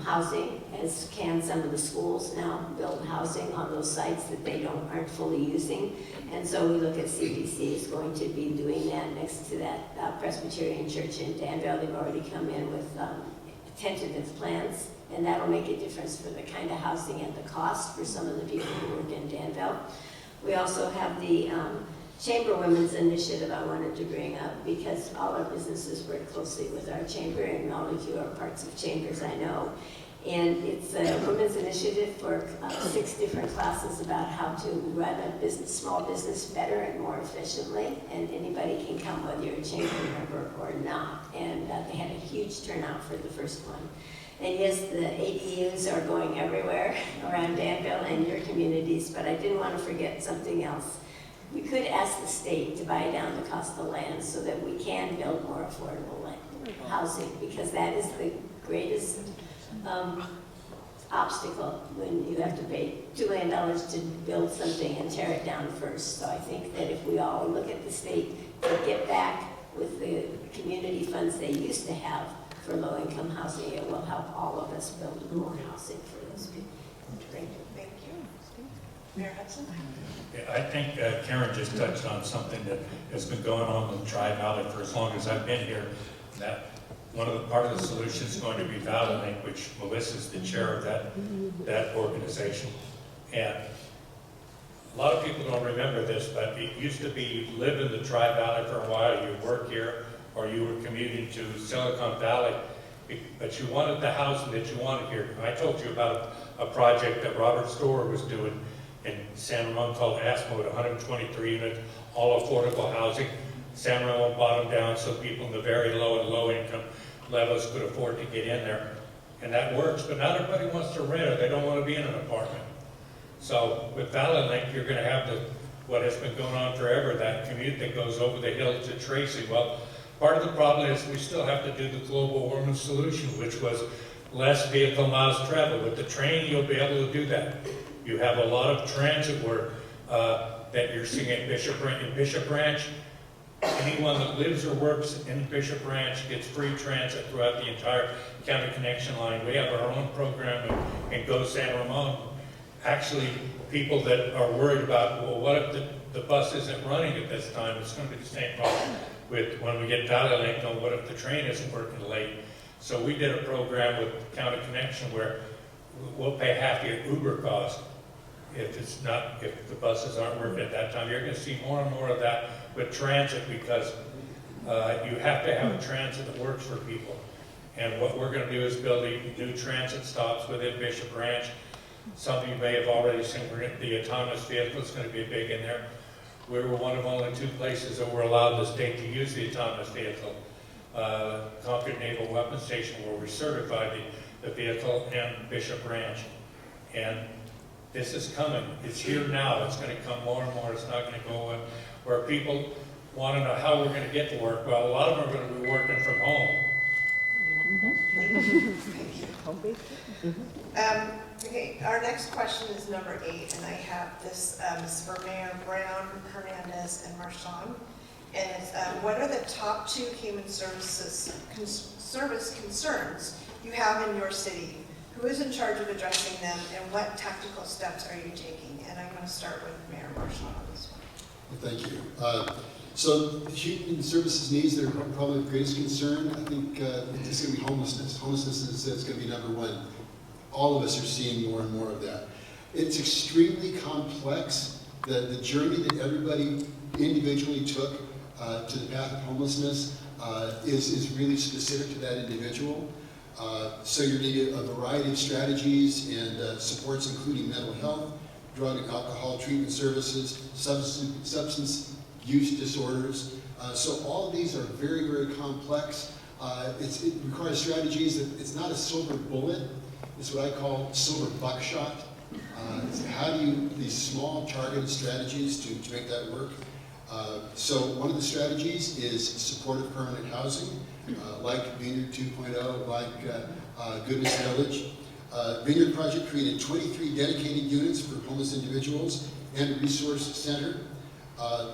housing, as can some of the schools now build housing on those sites that they aren't fully using. And so we look at CBC is going to be doing that next to that Presbyterian church in Danville. They've already come in with tentative plans, and that'll make a difference for the kind of housing and the cost for some of the people who work in Danville. We also have the Chamber Women's Initiative I wanted to bring up, because all our businesses work closely with our chamber, and all of you are parts of chambers, I know. And it's a women's initiative for 6 different classes about how to run a small business better and more efficiently. And anybody can come, whether you're a chamber member or not. And they had a huge turnout for the first one. And yes, the ADUs are going everywhere around Danville and your communities, but I didn't want to forget something else. We could ask the state to buy down the cost of land so that we can build more affordable housing, because that is the greatest obstacle when you have to pay $2 million to build something and tear it down first. So I think that if we all look at the state to get back with the community funds they used to have for low-income housing, it will help all of us build more housing for those people.
Thank you. Mayor Hudson?
Yeah, I think Karen just touched on something that has been going on in the Tri-Valley for as long as I've been here. That part of the solution is going to be Valley Link, which Melissa's the chair of that organization. And A lot of people don't remember this, but it used to be you lived in the Tri-Valley for a while, you work here, or you were commuting to Silicon Valley, but you wanted the housing that you wanted here. I told you about a project that Robert Storer was doing in San Ramon called ASMO, 123 units, all affordable housing. San Ramon bottomed down so people in the very low and low income levels could afford to get in there. And that works, but not everybody wants to rent it. They don't want to be in an apartment. So with Valley Link, you're going to have what has been going on forever, that commute that goes over the hill to Tracy. Well, part of the problem is we still have to do the global warming solution, which was less vehicle miles traveled. With the train, you'll be able to do that. You have a lot of transit work that you're seeing at Bishop Branch. Anyone that lives or works in Bishop Branch gets free transit throughout the entire county connection line. We have our own program in Go San Ramon. Actually, people that are worried about, well, what if the bus isn't running at this time? It's going to be the same problem with when we get Valley Link on what if the train isn't working late. So we did a program with County Connection where we'll pay half your Uber cost if the buses aren't working at that time. You're going to see more and more of that with transit because you have to have a transit that works for people. And what we're going to do is build new transit stops within Bishop Branch. Some of you may have already seen the autonomous vehicle is going to be big in there. We were one of only 2 places that were allowed in the state to use the autonomous vehicle. Concord Naval Weapons Station, where we certified the vehicle, and Bishop Branch. And this is coming. It's here now. It's going to come more and more. It's not going to go away. Where people want to know how we're going to get to work. Well, a lot of them are going to be working from home.
Okay, our next question is number 8, and I have this is for Mayor Brown, Hernandez, and Marchand. And it's, what are the top 2 human service concerns you have in your city? Who is in charge of addressing them, and what tactical steps are you taking? And I'm going to start with Mayor Marchand on this one.
Well, thank you. So human services needs that are probably the greatest concern. I think it's going to be homelessness. Homelessness is going to be number 1. All of us are seeing more and more of that. It's extremely complex. The journey that everybody individually took to the path of homelessness is really specific to that individual. So you need a variety of strategies and supports, including mental health, drug and alcohol treatment services, substance use disorders. So all of these are very, very complex. It requires strategies that it's not a silver bullet. It's what I call silver buckshot. How do you, these small targeted strategies to make that work? So one of the strategies is supportive permanent housing, like Vineyard 2.0, like Goodness Village. Vineyard Project created 23 dedicated units for homeless individuals and a resource center.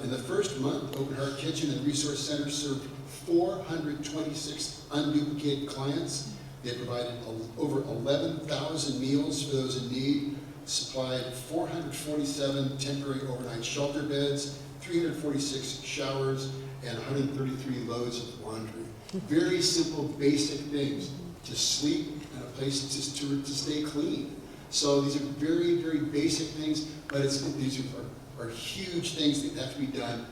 In the first month, Open Heart Kitchen and Resource Center served 426 unduplicated clients. They provided over 11,000 meals for those in need, supplied 447 temporary overnight shelter beds, 346 showers, and 133 loads of laundry. Very simple, basic things to sleep and a place to stay clean. So these are very, very basic things, but these are huge things that have to be done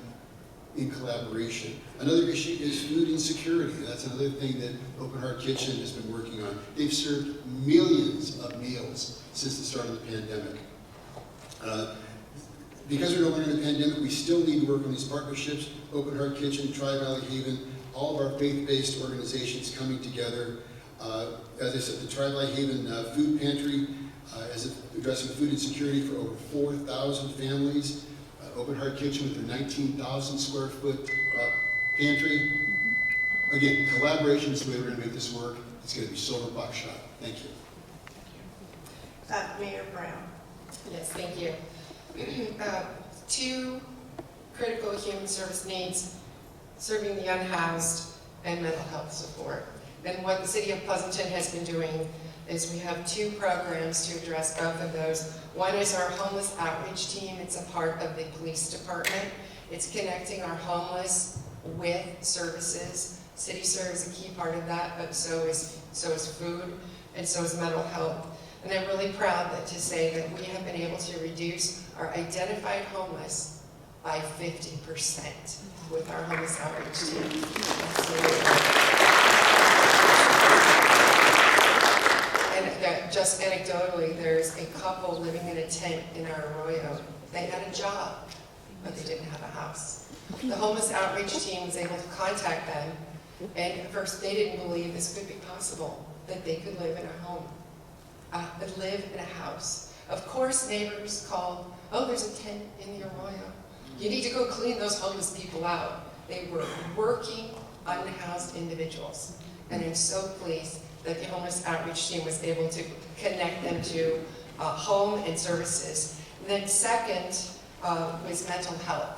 in collaboration. Another issue is food insecurity. That's another thing that Open Heart Kitchen has been working on. They've served millions of meals since the start of the pandemic. Because we're no longer in the pandemic, we still need to work on these partnerships. Open Heart Kitchen, Tri-Valley Haven, all of our faith-based organizations coming together. As I said, the Tri-Valley Haven Food Pantry is addressing food insecurity for over 4,000 families. Open Heart Kitchen with their 19,000 square foot pantry. Again, collaboration is the way we're going to make this work. It's going to be silver buckshot. Thank you.
Mayor Brown.
Yes, thank you. 2 critical human service needs: serving the unhoused and mental health support. And what the City of Pleasanton has been doing is we have 2 programs to address both of those. One is our homeless outreach team. It's a part of the police department. It's connecting our homeless with services. City serves a key part of that, but so is food, and so is mental health. And I'm really proud to say that we have been able to reduce our identified homeless by 50% with our homeless outreach team. And just anecdotally, there's a couple living in a tent in our arroyo. They had a job, but they didn't have a house. The homeless outreach team was able to contact them, and at first they didn't believe this could be possible, that they could live in a home, live in a house. Of course, neighbors called, oh, there's a tent in the arroyo. You need to go clean those homeless people out. They were working, unhoused individuals. And I'm so pleased that the homeless outreach team was able to connect them to home and services. And then second was mental health.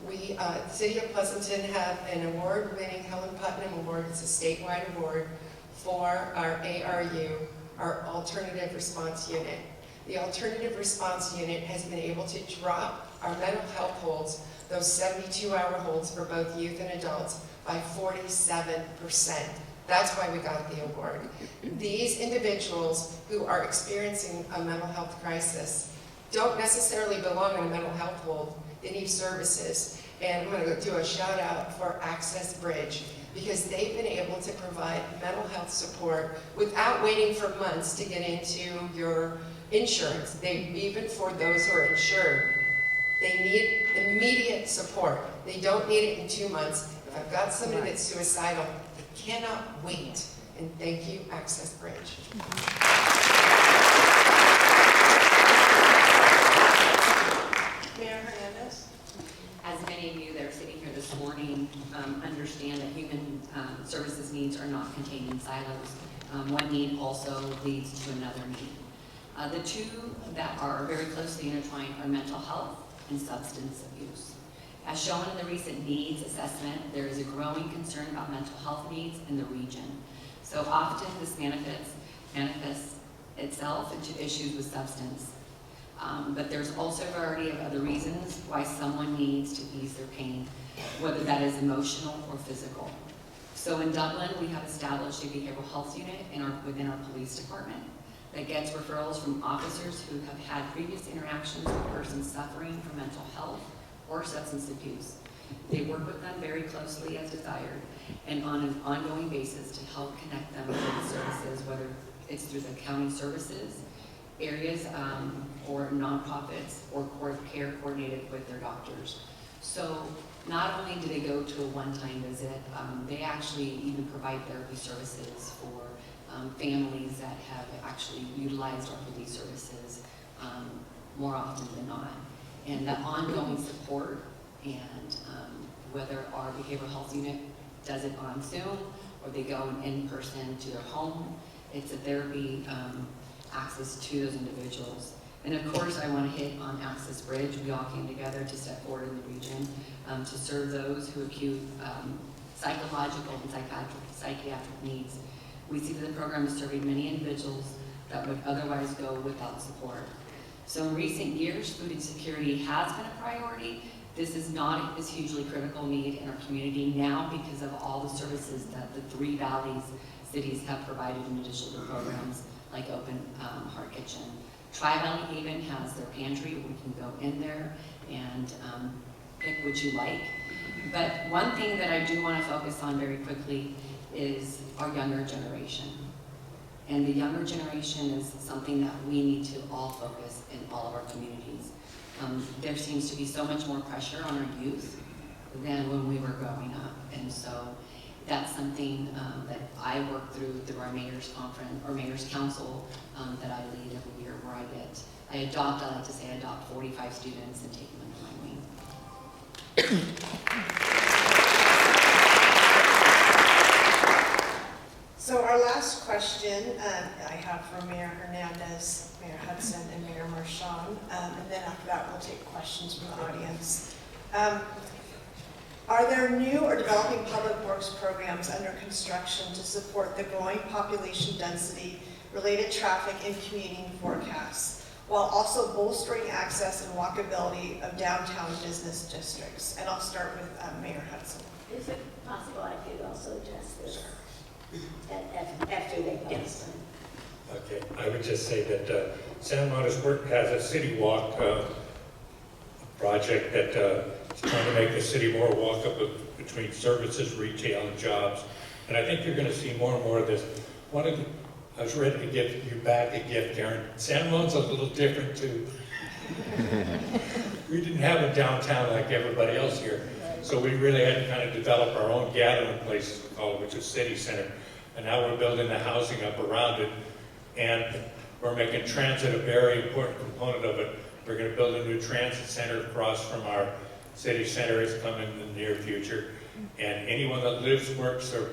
We, the City of Pleasanton, have an award-winning Helen Putnam Award. It's a statewide award for our ARU, our Alternative Response Unit. The Alternative Response Unit has been able to drop our mental health holds, those 72-hour holds for both youth and adults, by 47%. That's why we got the award. These individuals who are experiencing a mental health crisis don't necessarily belong in a mental health hold. They need services. And I'm going to do a shout out for Access Bridge, because they've been able to provide mental health support without waiting for months to get into your insurance. Even for those who are insured, they need immediate support. They don't need it in 2 months. If I've got somebody that's suicidal, they cannot wait. And thank you, Access Bridge.
Mayor Hernandez?
As many of you that are sitting here this morning understand that human services needs are not contained in silos. One need also leads to another need. The two that are very closely intertwined are mental health and substance abuse. As shown in the recent needs assessment, there is a growing concern about mental health needs in the region. So often this manifests itself into issues with substance. But there's also a variety of other reasons why someone needs to ease their pain, whether that is emotional or physical. So in Dublin, we have established a behavioral health unit within our police department that gets referrals from officers who have had previous interactions with persons suffering from mental health or substance abuse. They work with them very closely as desired and on an ongoing basis to help connect them with services, whether it's through the county services, areas or nonprofits or care coordinated with their doctors. So not only do they go to a one-time visit, they actually even provide therapy services for families that have actually utilized our police services more often than not. And the ongoing support and whether our behavioral health unit does it on Zoom or they go in person to their home, it's a therapy access to those individuals. And of course, I want to hit on Access Bridge. We all came together to step forward in the region to serve those who acute psychological and psychiatric needs. We see that the program is serving many individuals that would otherwise go without support. So in recent years, food insecurity has been a priority. This is not a hugely critical need in our community now because of all the services that the Three Valleys cities have provided in addition to programs like Open Heart Kitchen. Tri-Valley Haven has their pantry. We can go in there and pick what you like. But one thing that I do want to focus on very quickly is our younger generation. And the younger generation is something that we need to all focus in all of our communities. There seems to be so much more pressure on our youth than when we were growing up. And so that's something that I work through our Mayors Conference, or Mayors Council, that I lead every year, where I like to say I adopt 45 students and take them under my wing.
So our last question I have for Mayor Hernandez, Mayor Hudson, and Mayor Marchand, and then after that we'll take questions from the audience. Are there new or developing public works programs under construction to support the growing population density, related traffic, and commuting forecasts, while also bolstering access and walkability of downtown business districts? And I'll start with Mayor Hudson.
Is it possible I could also address this after they get
Okay, I would just say that San Ramon has a city walk project that is trying to make the city more walkable between services, retail, and jobs. And I think you're going to see more and more of this. I was ready to give you back a gift, Karen. San Ramon's a little different too. We didn't have a downtown like everybody else here. So we really had to kind of develop our own gathering place, we call it, which is City Center. And now we're building the housing up around it. And we're making transit a very important component of it. We're going to build a new transit center across from our city center. It's coming in the near future. And anyone that lives, works, or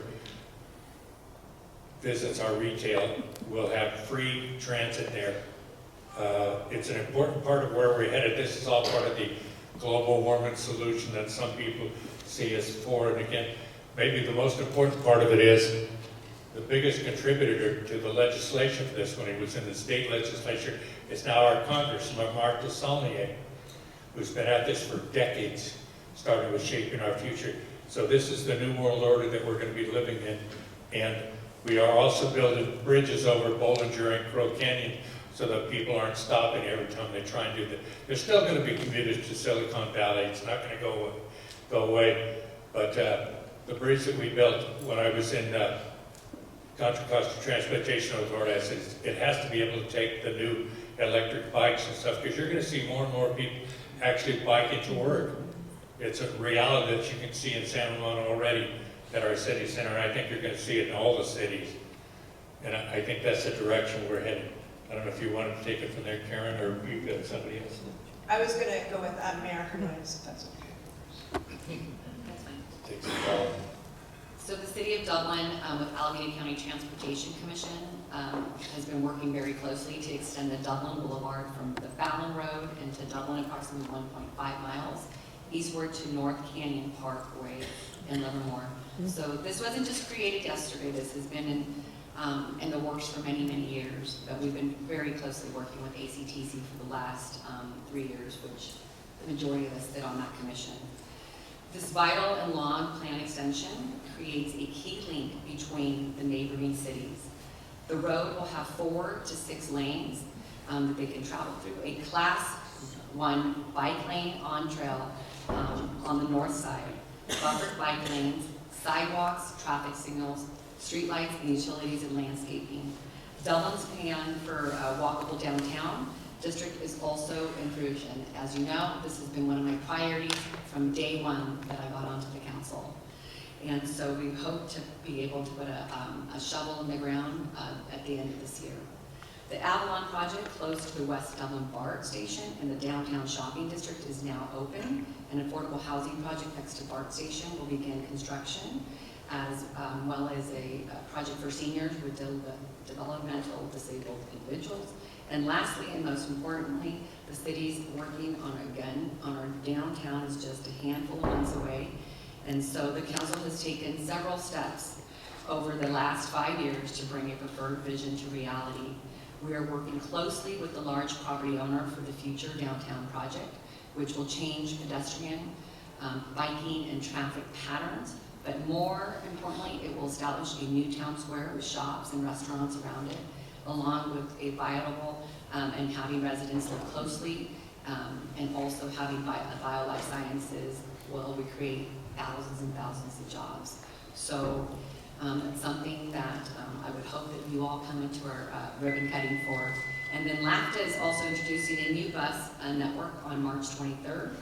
visits our retail will have free transit there. It's an important part of where we're headed. This is all part of the global warming solution that some people see us for. And again, maybe the most important part of it is the biggest contributor to the legislation for this, when he was in the state legislature, is now our Congressman, Mark DeSaulnier, who's been at this for decades, starting with shaping our future. So this is the new world order that we're going to be living in. And we are also building bridges over Bollinger and Crow Canyon so that people aren't stopping every time they try and do that. There's still going to be commuters to Silicon Valley. It's not going to go away. But the bridge that we built when I was in Contra Costa Transportation Authority, I said it has to be able to take the new electric bikes and stuff, because you're going to see more and more people actually biking to work. It's a reality that you can see in San Ramon already at our city center, and I think you're going to see it in all the cities. And I think that's the direction we're heading. I don't know if you wanted to take it from there, Karen, or you've got somebody else.
I was going to go with Mayor Hernandez, if that's okay.
That's fine.
Take some call.
So the City of Dublin with Alameda County Transportation Commission has been working very closely to extend the Dublin Boulevard from the Fallon Road into Dublin approximately 1.5 miles eastward to North Canyon Parkway in Livermore. So this wasn't just created yesterday. This has been in the works for many, many years. But we've been very closely working with ACTC for the last 3 years, which the majority of us sit on that commission. This vital and long plan extension creates a key link between the neighboring cities. The road will have 4 to 6 lanes that they can travel through. A Class 1 bike lane on trail on the north side, buffered bike lanes, sidewalks, traffic signals, streetlights, and utilities and landscaping. Dublin's plan for walkable downtown district is also in fruition. As you know, this has been one of my priorities from day one that I got onto the council. And so we hope to be able to put a shovel in the ground at the end of this year. The Avalon project close to the West Dublin BART station in the downtown shopping district is now open. An affordable housing project next to BART station will begin construction, as well as a project for seniors with developmental disabled individuals. And lastly, and most importantly, the city's working on our downtown is just a handful of months away. And so the council has taken several steps over the last 5 years to bring a preferred vision to reality. We are working closely with the large property owner for the future downtown project, which will change pedestrian, biking, and traffic patterns. But more importantly, it will establish a new town square with shops and restaurants around it, along with a viable and having residents live closely, and also having biolife sciences will recreate thousands and thousands of jobs. So it's something that I would hope that you all come into our ribbon cutting for. And then LAVTA is also introducing a new bus network on March 23rd.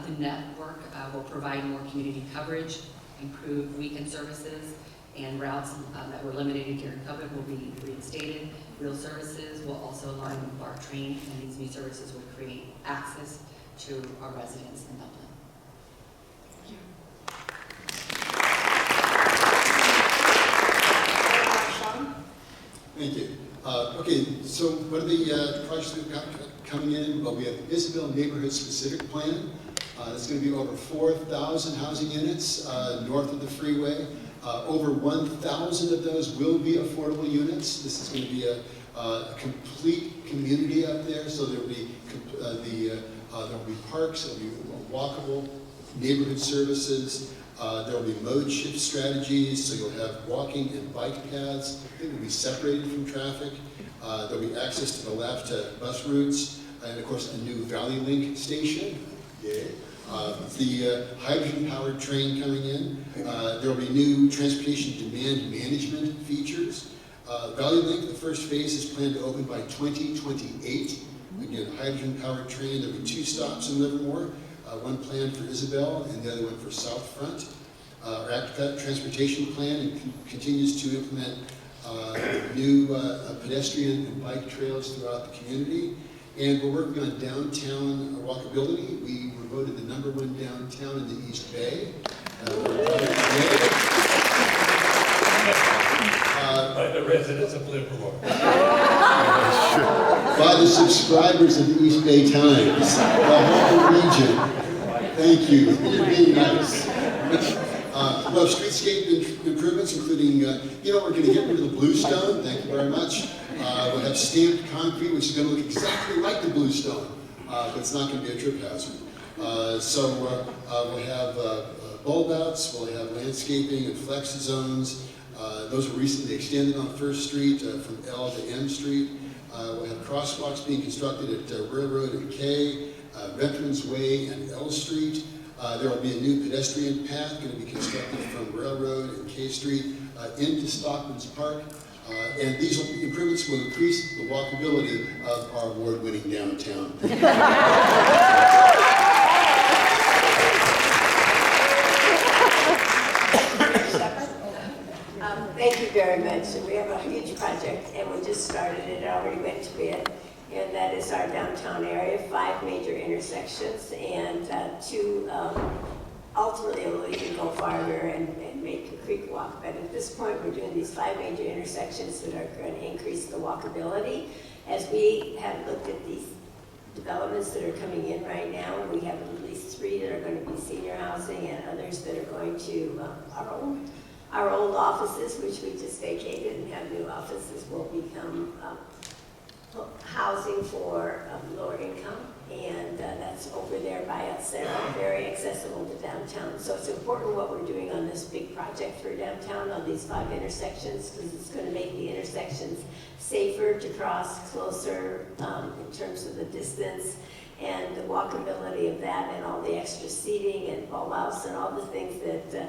The network will provide more community coverage, improve weekend services, and routes that were eliminated during COVID will be reinstated. Real services will also align with BART train, and these new services will create access to our residents in Dublin.
Thank you. Okay, so what are the projects we've got coming in? Well, we have the Isabel Neighborhood Specific Plan. It's going to be over 4,000 housing units north of the freeway. Over 1,000 of those will be affordable units. This is going to be a complete community up there, so there will be parks, there will be walkable neighborhood services, There will be mode shift strategies, so you'll have walking and bike paths that will be separated from traffic. There'll be access to the LAVTA bus routes, and of course a new Valley Link station. Yay. The hydrogen-powered train coming in. There will be new transportation demand management features. Valley Link, the first phase, is planned to open by 2028. Again, hydrogen-powered train. There will be 2 stops in Livermore, one planned for Isabel and the other one for South Front. Our active transportation plan continues to implement new pedestrian and bike trails throughout the community. And we're working on downtown walkability. We were voted the #1 downtown in the East Bay.
By the residents of Livermore.
By the subscribers of the East Bay Times, the whole region. Thank you. You're being nice. Well, streetscape improvements, including, we're going to get rid of the bluestone. Thank you very much. We'll have stamped concrete, which is going to look exactly like the bluestone, but it's not going to be a trip hazard. We'll have bulb outs, we'll have landscaping and flex zones. Those were recently extended on First Street from L to M Street. We'll have crosswalks being constructed at Railroad and K, Veterans Way and L Street. There will be a new pedestrian path going to be constructed from Railroad and K Street into Stockman's Park. And these improvements will increase the walkability of our award-winning downtown.
Thank you very much. We have a huge project, and we just started it. It already went to bid, and that is our downtown area, 5 major intersections, and 2 ultimately we can go farther and make a creek walk. But at this point, we're doing these 5 major intersections that are going to increase the walkability. As we have looked at these developments that are coming in right now, we have at least 3 that are going to be senior housing and others that are going to our old offices, which we just vacated and have new offices, will become housing for lower income, and that's over there by Sarah, very accessible to downtown. So it's important what we're doing on this big project for downtown on these 5 intersections, because it's going to make the intersections safer to cross, closer in terms of the distance and the walkability of that, and all the extra seating and bulb outs and all the things that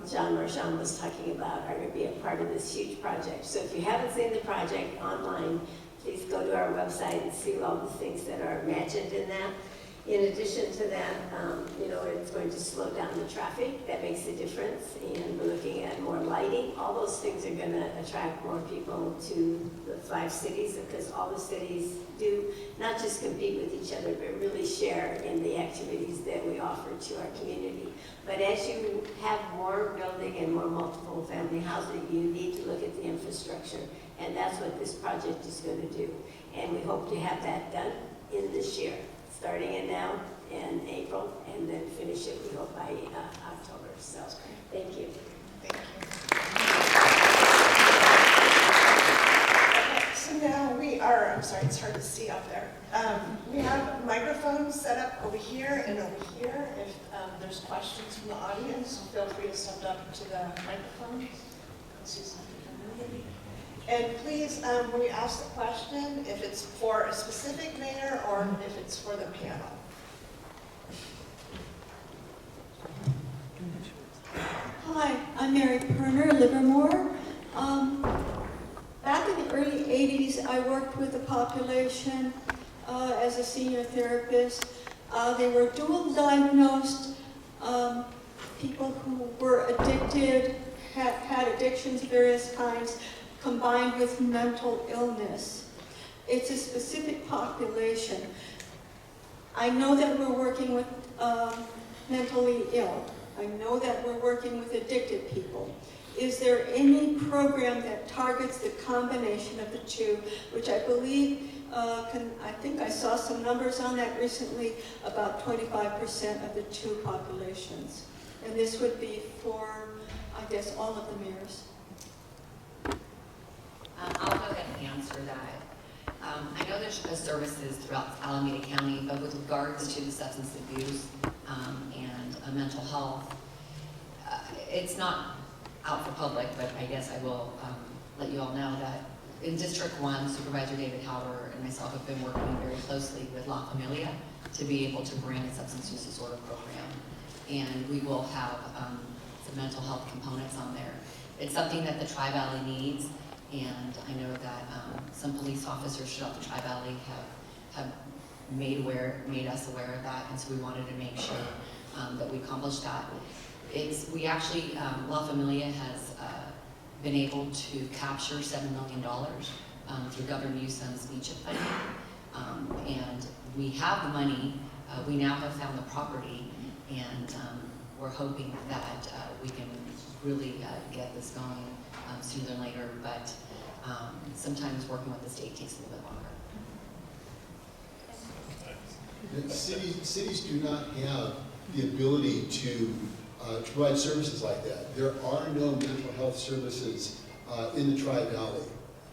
John Marchand was talking about are going to be a part of this huge project. So if you haven't seen the project online, please go to our website and see all the things that are imagined in that. In addition to that, it's going to slow down the traffic. That makes a difference. And we're looking at more lighting. All those things are going to attract more people to the 5 cities, because all the cities do not just compete with each other, but really share in the activities that we offer to our community. But as you have more building and more multiple family housing, you need to look at the infrastructure. And that's what this project is going to do. And we hope to have that done in this year, starting it now in April, and then finish it, we hope, by October. So, thank you.
Thank you. Okay, so now we are, I'm sorry, it's hard to see out there. We have microphones set up over here and over here. If there's questions from the audience, feel free to step up to the microphone. And please, when you ask the question, if it's for a specific mayor or if it's for the panel.
Hi, I'm Mary Perner, Livermore. Back in the early 80s, I worked with the population as a senior therapist. They were dual diagnosed people who were addicted, had addictions of various kinds, combined with mental illness. It's a specific population. I know that we're working with mentally ill. I know that we're working with addicted people. Is there any program that targets the combination of the two, which I believe, I think I saw some numbers on that recently, about 25% of the 2 populations. And this would be for, I guess, all of the mayors.
I'll go ahead and answer that. I know there's services throughout Alameda County, but with regards to the substance abuse and mental health, it's not out for public, but I guess I will let you all know that in District 1, Supervisor David Howard and myself have been working very closely with La Familia to be able to bring a substance use disorder program. And we will have some mental health components on there. It's something that the Tri-Valley needs, and I know that some police officers throughout the Tri-Valley have made us aware of that, and so we wanted to make sure that we accomplished that. We actually, La Familia has been able to capture $7 million through Governor Newsom's beach funding, and we have the money. We now have found the property, and we're hoping that we can really get this going sooner than later, but sometimes working with the state takes a little bit longer.
Cities do not have the ability to provide services like that. There are no mental health services in the Tri-Valley.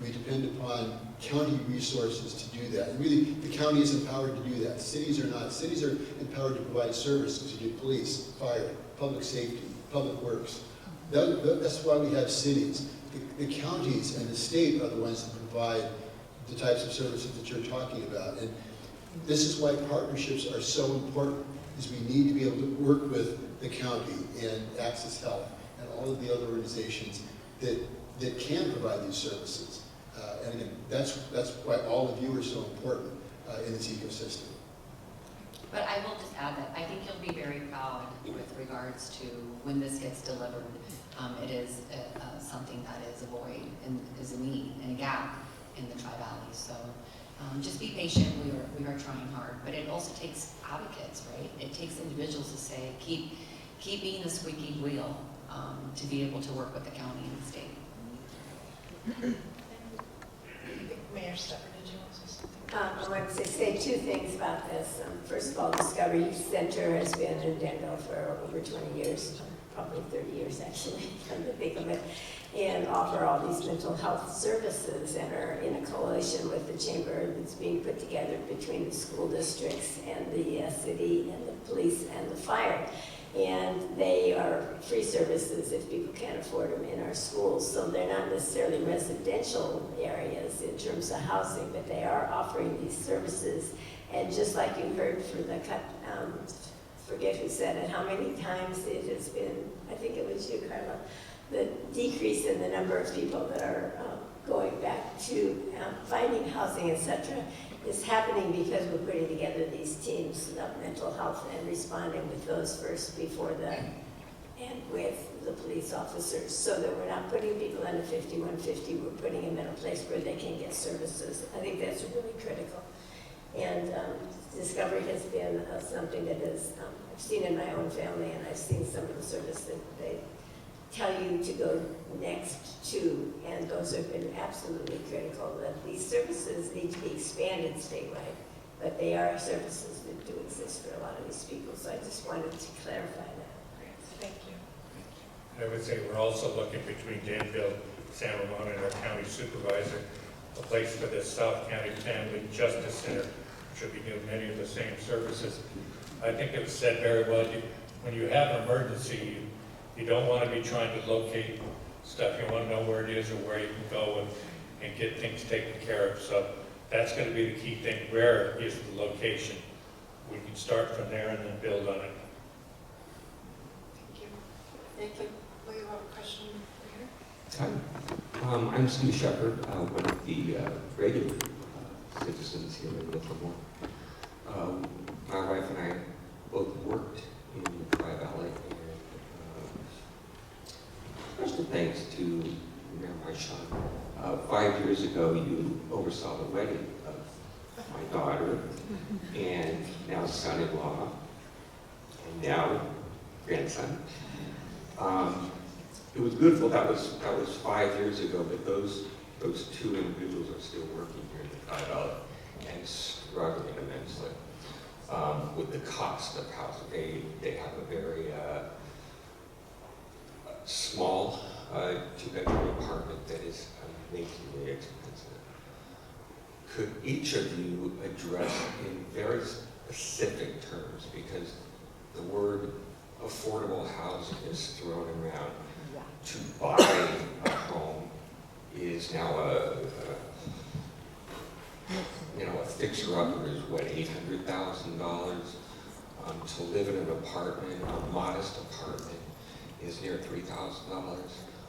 We depend upon county resources to do that. And really, the county is empowered to do that. Cities are not. Cities are empowered to provide services, to do police, fire, public safety, public works. That's why we have cities. The counties and the state are the ones that provide the types of services that you're talking about. And this is why partnerships are so important, is we need to be able to work with the county and Access Health and all of the other organizations that can provide these services. And again, that's why all of you are so important in this ecosystem.
But I will just add that I think you'll be very proud with regards to when this gets delivered. It is something that is a void and is a need and a gap in the Tri-Valley. So just be patient. We are trying hard, but it also takes advocates, right? It takes individuals to say, keep being the squeaky wheel to be able to work with the county and the state.
Mayor Stepper, did you want to say something?
I wanted to say two things about this. First of all, Discovery Center has been in Danville for over 20 years, probably 30 years actually, come to think of it, and offer all these mental health services and are in a coalition with the chamber that's being put together between the school districts and the city and the police and the fire. And they are free services if people can't afford them in our schools. So they're not necessarily residential areas in terms of housing, but they are offering these services. And just like you heard from the, forget who said it, how many times it has been, I think it was you, Karla, the decrease in the number of people that are going back to finding housing, etc., is happening because we're putting together these teams of mental health and responding with those first before and with the police officers, so that we're not putting people under 5150, we're putting them in a place where they can get services. I think that's really critical. And Discovery has been something that is, I've seen in my own family, and I've seen some of the service that they tell you to go next to, and those have been absolutely critical, that these services need to be expanded statewide, but they are services that do exist for a lot of these people, so I just wanted to clarify that.
Thank you.
I would say we're also looking between Danville, San Ramon, and our county supervisor, a place for the South County Family Justice Center, which will be doing many of the same services. I think it was said very well, when you have an emergency, you don't want to be trying to locate stuff. You want to know where it is or where you can go and get things taken care of. So that's going to be the key thing. Where is the location? We can start from there and then build on it.
Thank you. Thank you. Will you have a question over here?
Hi, I'm Steve Shepard, one of the regular citizens here in Livermore. My wife and I both worked in the Tri-Valley, and special thanks to Mayor Marchand. 5 years ago, you oversaw the wedding of my daughter, and now son-in-law, and now grandson. It was beautiful. That was 5 years ago, but those two individuals are still working here in the Tri-Valley and struggling immensely with the cost of housing. They have a very small two-bedroom apartment that is amazingly expensive. Could each of you address in very specific terms, because the word affordable housing is thrown around. To buy a home is now a fixer-upper is what, $800,000. To live in an apartment, a modest apartment, is near $3,000,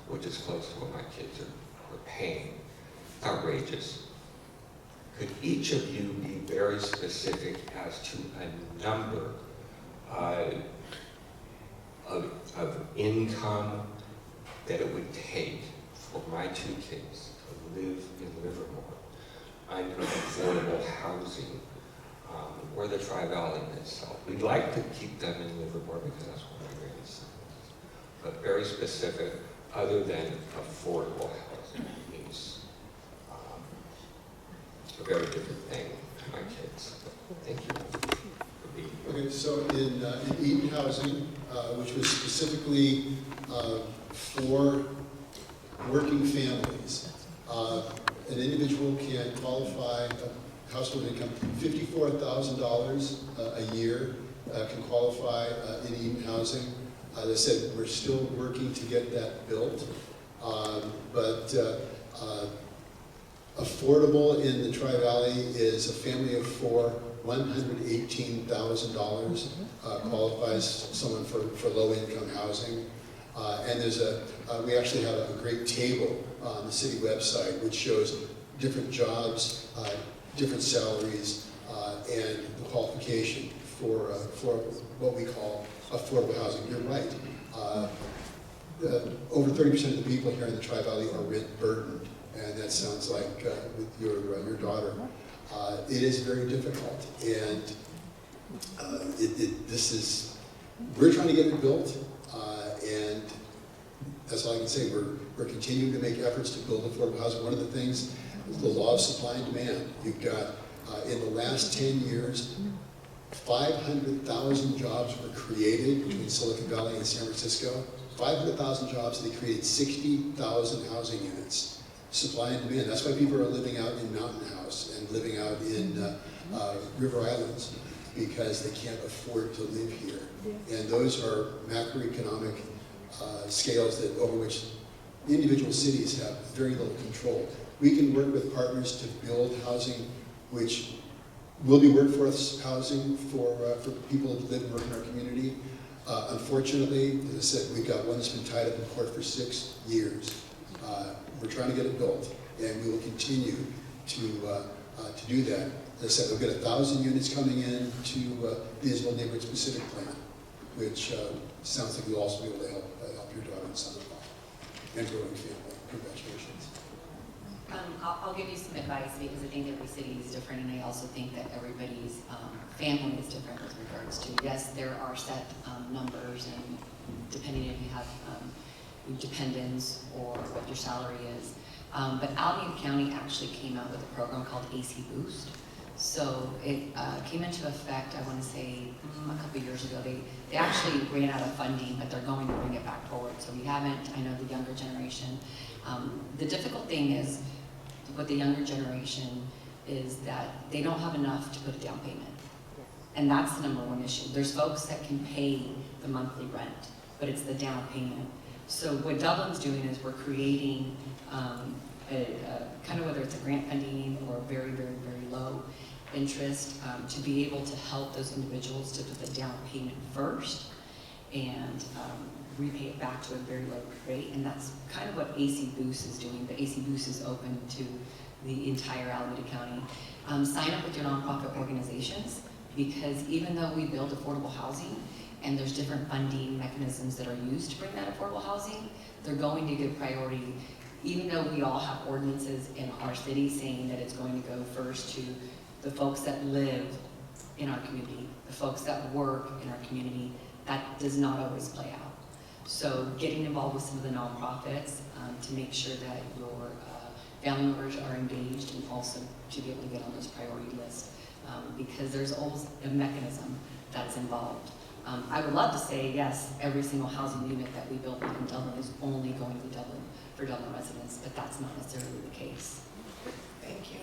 which is close to what my kids are paying. It's outrageous. Could each of you be very specific as to a number of income that it would take for my two kids to live in Livermore under affordable housing, or the Tri-Valley itself? We'd like to keep them in Livermore because that's where we raised, but very specific, other than affordable housing means a very different thing to my kids. Thank you for being here.
Okay, so in Eden Housing, which was specifically for working families, an individual can qualify, household income, $54,000 a year can qualify in Eden Housing. As I said, we're still working to get that built, but affordable in the Tri-Valley is a family of four, $118,000 qualifies someone for low-income housing. And there's we actually have a great table on the city website which shows different jobs, different salaries, and the qualification for what we call affordable housing. You're right. Over 30% of the people here in the Tri-Valley are rent burdened, and that sounds like with your daughter. It is very difficult, and we're trying to get it built, and that's all I can say. We're continuing to make efforts to build affordable housing. One of the things is the law of supply and demand. You've got, in the last 10 years, 500,000 jobs were created between Silicon Valley and San Francisco. 500,000 jobs, and they created 60,000 housing units. Supply and demand. That's why people are living out in Mountain House and living out in River Islands, because they can't afford to live here. And those are macroeconomic scales over which individual cities have very little control. We can work with partners to build housing which will be workforce housing for people that live and work in our community. Unfortunately, as I said, we've got one that's been tied up in court for 6 years. We're trying to get it built, and we will continue to do that. As I said, we'll get 1,000 units coming in to the Isabel Neighborhood Specific Plan, which sounds like we'll also be able to help your daughter and son-in-law and growing family. Congratulations.
I'll give you some advice, because I think every city is different, and I also think that everybody's family is different with regards to, yes, there are set numbers, and depending if you have dependents or what your salary is. But Alameda County actually came out with a program called AC Boost. So it came into effect, I want to say, a couple of years ago. They actually ran out of funding, but they're going to bring it back forward. So we haven't, I know the younger generation. The difficult thing is with the younger generation is that they don't have enough to put a down payment. And that's the #1 issue. There's folks that can pay the monthly rent, but it's the down payment. So what Dublin's doing is we're creating kind of, whether it's a grant funding or very, very, very low interest, to be able to help those individuals to put the down payment first and repay it back to a very low rate. And that's kind of what AC Boost is doing. But AC Boost is open to the entire Alameda County. Sign up with your nonprofit organizations, because even though we build affordable housing, and there's different funding mechanisms that are used to bring that affordable housing, they're going to give priority, even though we all have ordinances in our city saying that it's going to go first to the folks that live in our community, the folks that work in our community. That does not always play out. So getting involved with some of the nonprofits to make sure that your family members are engaged, and also to be able to get on those priority lists, because there's always a mechanism that's involved. I would love to say, yes, every single housing unit that we built in Dublin is only going to Dublin for Dublin residents, but that's not necessarily the case.
Thank you.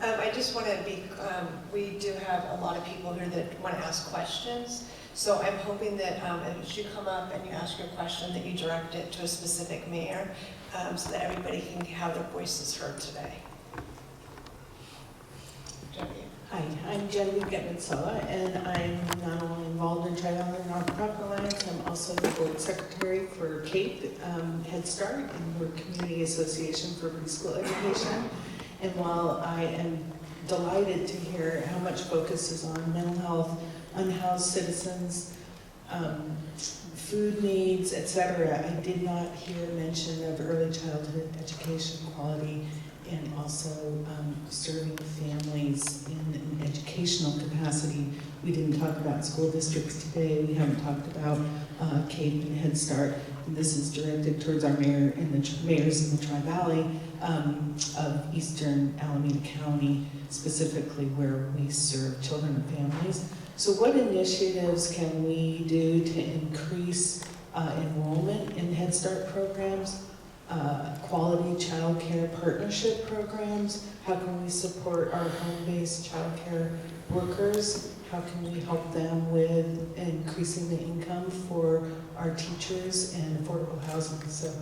I just want to we do have a lot of people here that want to ask questions.
So I'm hoping that as you come up and you ask your question, that you direct it to a specific mayor, so that everybody can have their voices heard today. Genevieve.
Hi, I'm Genevieve Getman-Sala, and I'm not only involved in Tri-Valley Nonprofit Alliance, I'm also the board secretary for CAPE, Head Start, and we're Community Association for Preschool Education. And while I am delighted to hear how much focus is on mental health, unhoused citizens, food needs, etc., I did not hear mention of early childhood education quality and also serving families in an educational capacity. We didn't talk about school districts today. We haven't talked about CAPE and Head Start. And this is directed towards our mayor and the mayors in the Tri-Valley of Eastern Alameda County, specifically where we serve children and families. So what initiatives can we do to increase enrollment in Head Start programs? Quality child care partnership programs? How can we support our home-based child care workers? How can we help them with increasing the income for our teachers and affordable housing? So,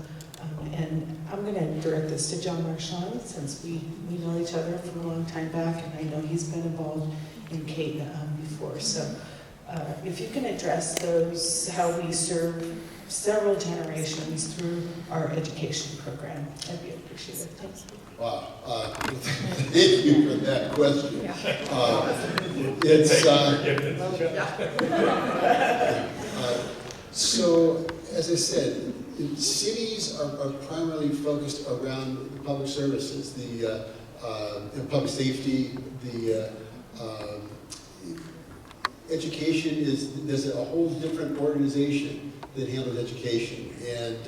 and I'm going to direct this to John Marchand, since we know each other from a long time back, and I know he's been involved in CAPE before. So if you can address those, how we serve several generations through our education program, I'd be appreciative. Thanks.
Wow, thank you for that question. So, as I said, cities are primarily focused around public services, the public safety, the education there's a whole different organization that handles education, and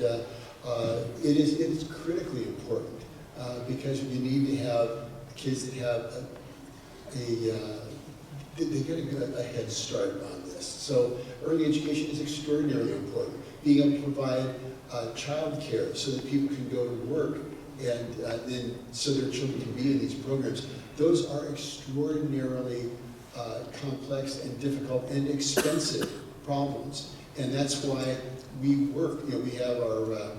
it is critically important because you need to have kids that have they get a head start on this. So early education is extraordinarily important. Being able to provide child care so that people can go to work and then so their children can be in these programs. Those are extraordinarily complex and difficult and expensive problems. And that's why we work, we have our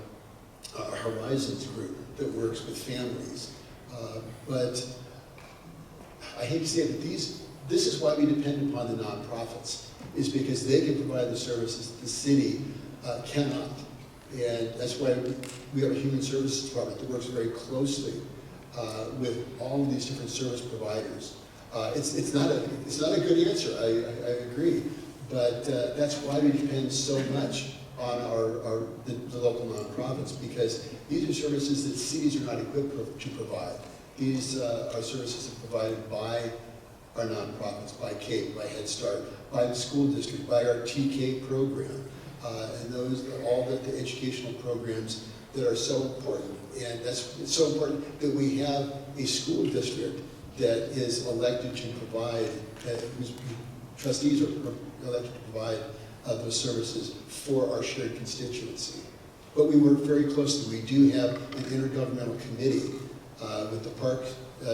Horizons group that works with families. But I hate to say it, but this is why we depend upon the nonprofits, is because they can provide the services that the city cannot. And that's why we have a human services department that works very closely with all of these different service providers. It's not a good answer, I agree, but that's why we depend so much on the local nonprofits, because these are services that cities are not equipped to provide. These are services that are provided by our nonprofits, by CAPE, by Head Start, by the school district, by our TK program, and those are all the educational programs that are so important. And it's so important that we have a school district that is elected to provide, whose trustees are elected to provide those services for our shared constituency. But we work very closely. We do have an intergovernmental committee with the park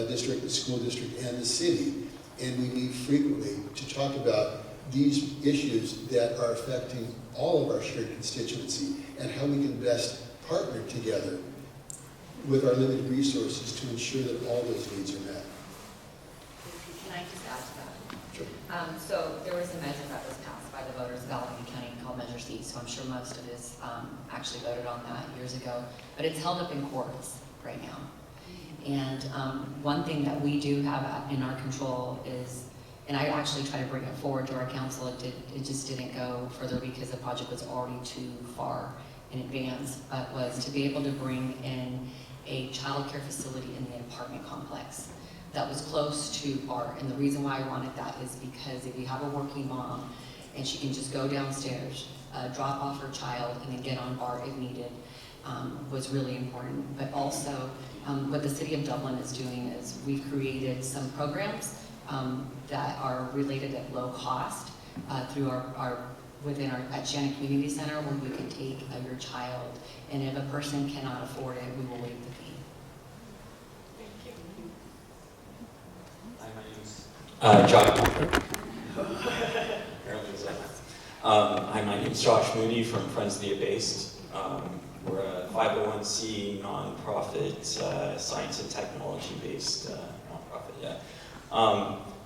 district, the school district, and the city. And we meet frequently to talk about these issues that are affecting all of our shared constituency and how we can best partner together with our limited resources to ensure that all those needs are met.
Can I just add to that?
Sure.
So there was a measure that was passed by the voters of Alameda County called Measure C, so I'm sure most of us actually voted on that years ago, but it's held up in courts right now. And one thing that we do have in our control is, and I actually tried to bring it forward to our council, it just didn't go further because the project was already too far in advance, but was to be able to bring in a child care facility in the apartment complex that was close to BART. And the reason why I wanted that is because if you have a working mom and she can just go downstairs, drop off her child, and then get on BART if needed, was really important. But also, what the City of Dublin is doing is we've created some programs that are related at low cost through within our at Shannon Community Center, where you can take your child, and if a person cannot afford it, we will waive the fee.
Hi, my name's John Walker. Apparently it's Hi, my name is Josh Moody from Friends of the Abased. We're a 501c nonprofit, science and technology-based nonprofit, yeah.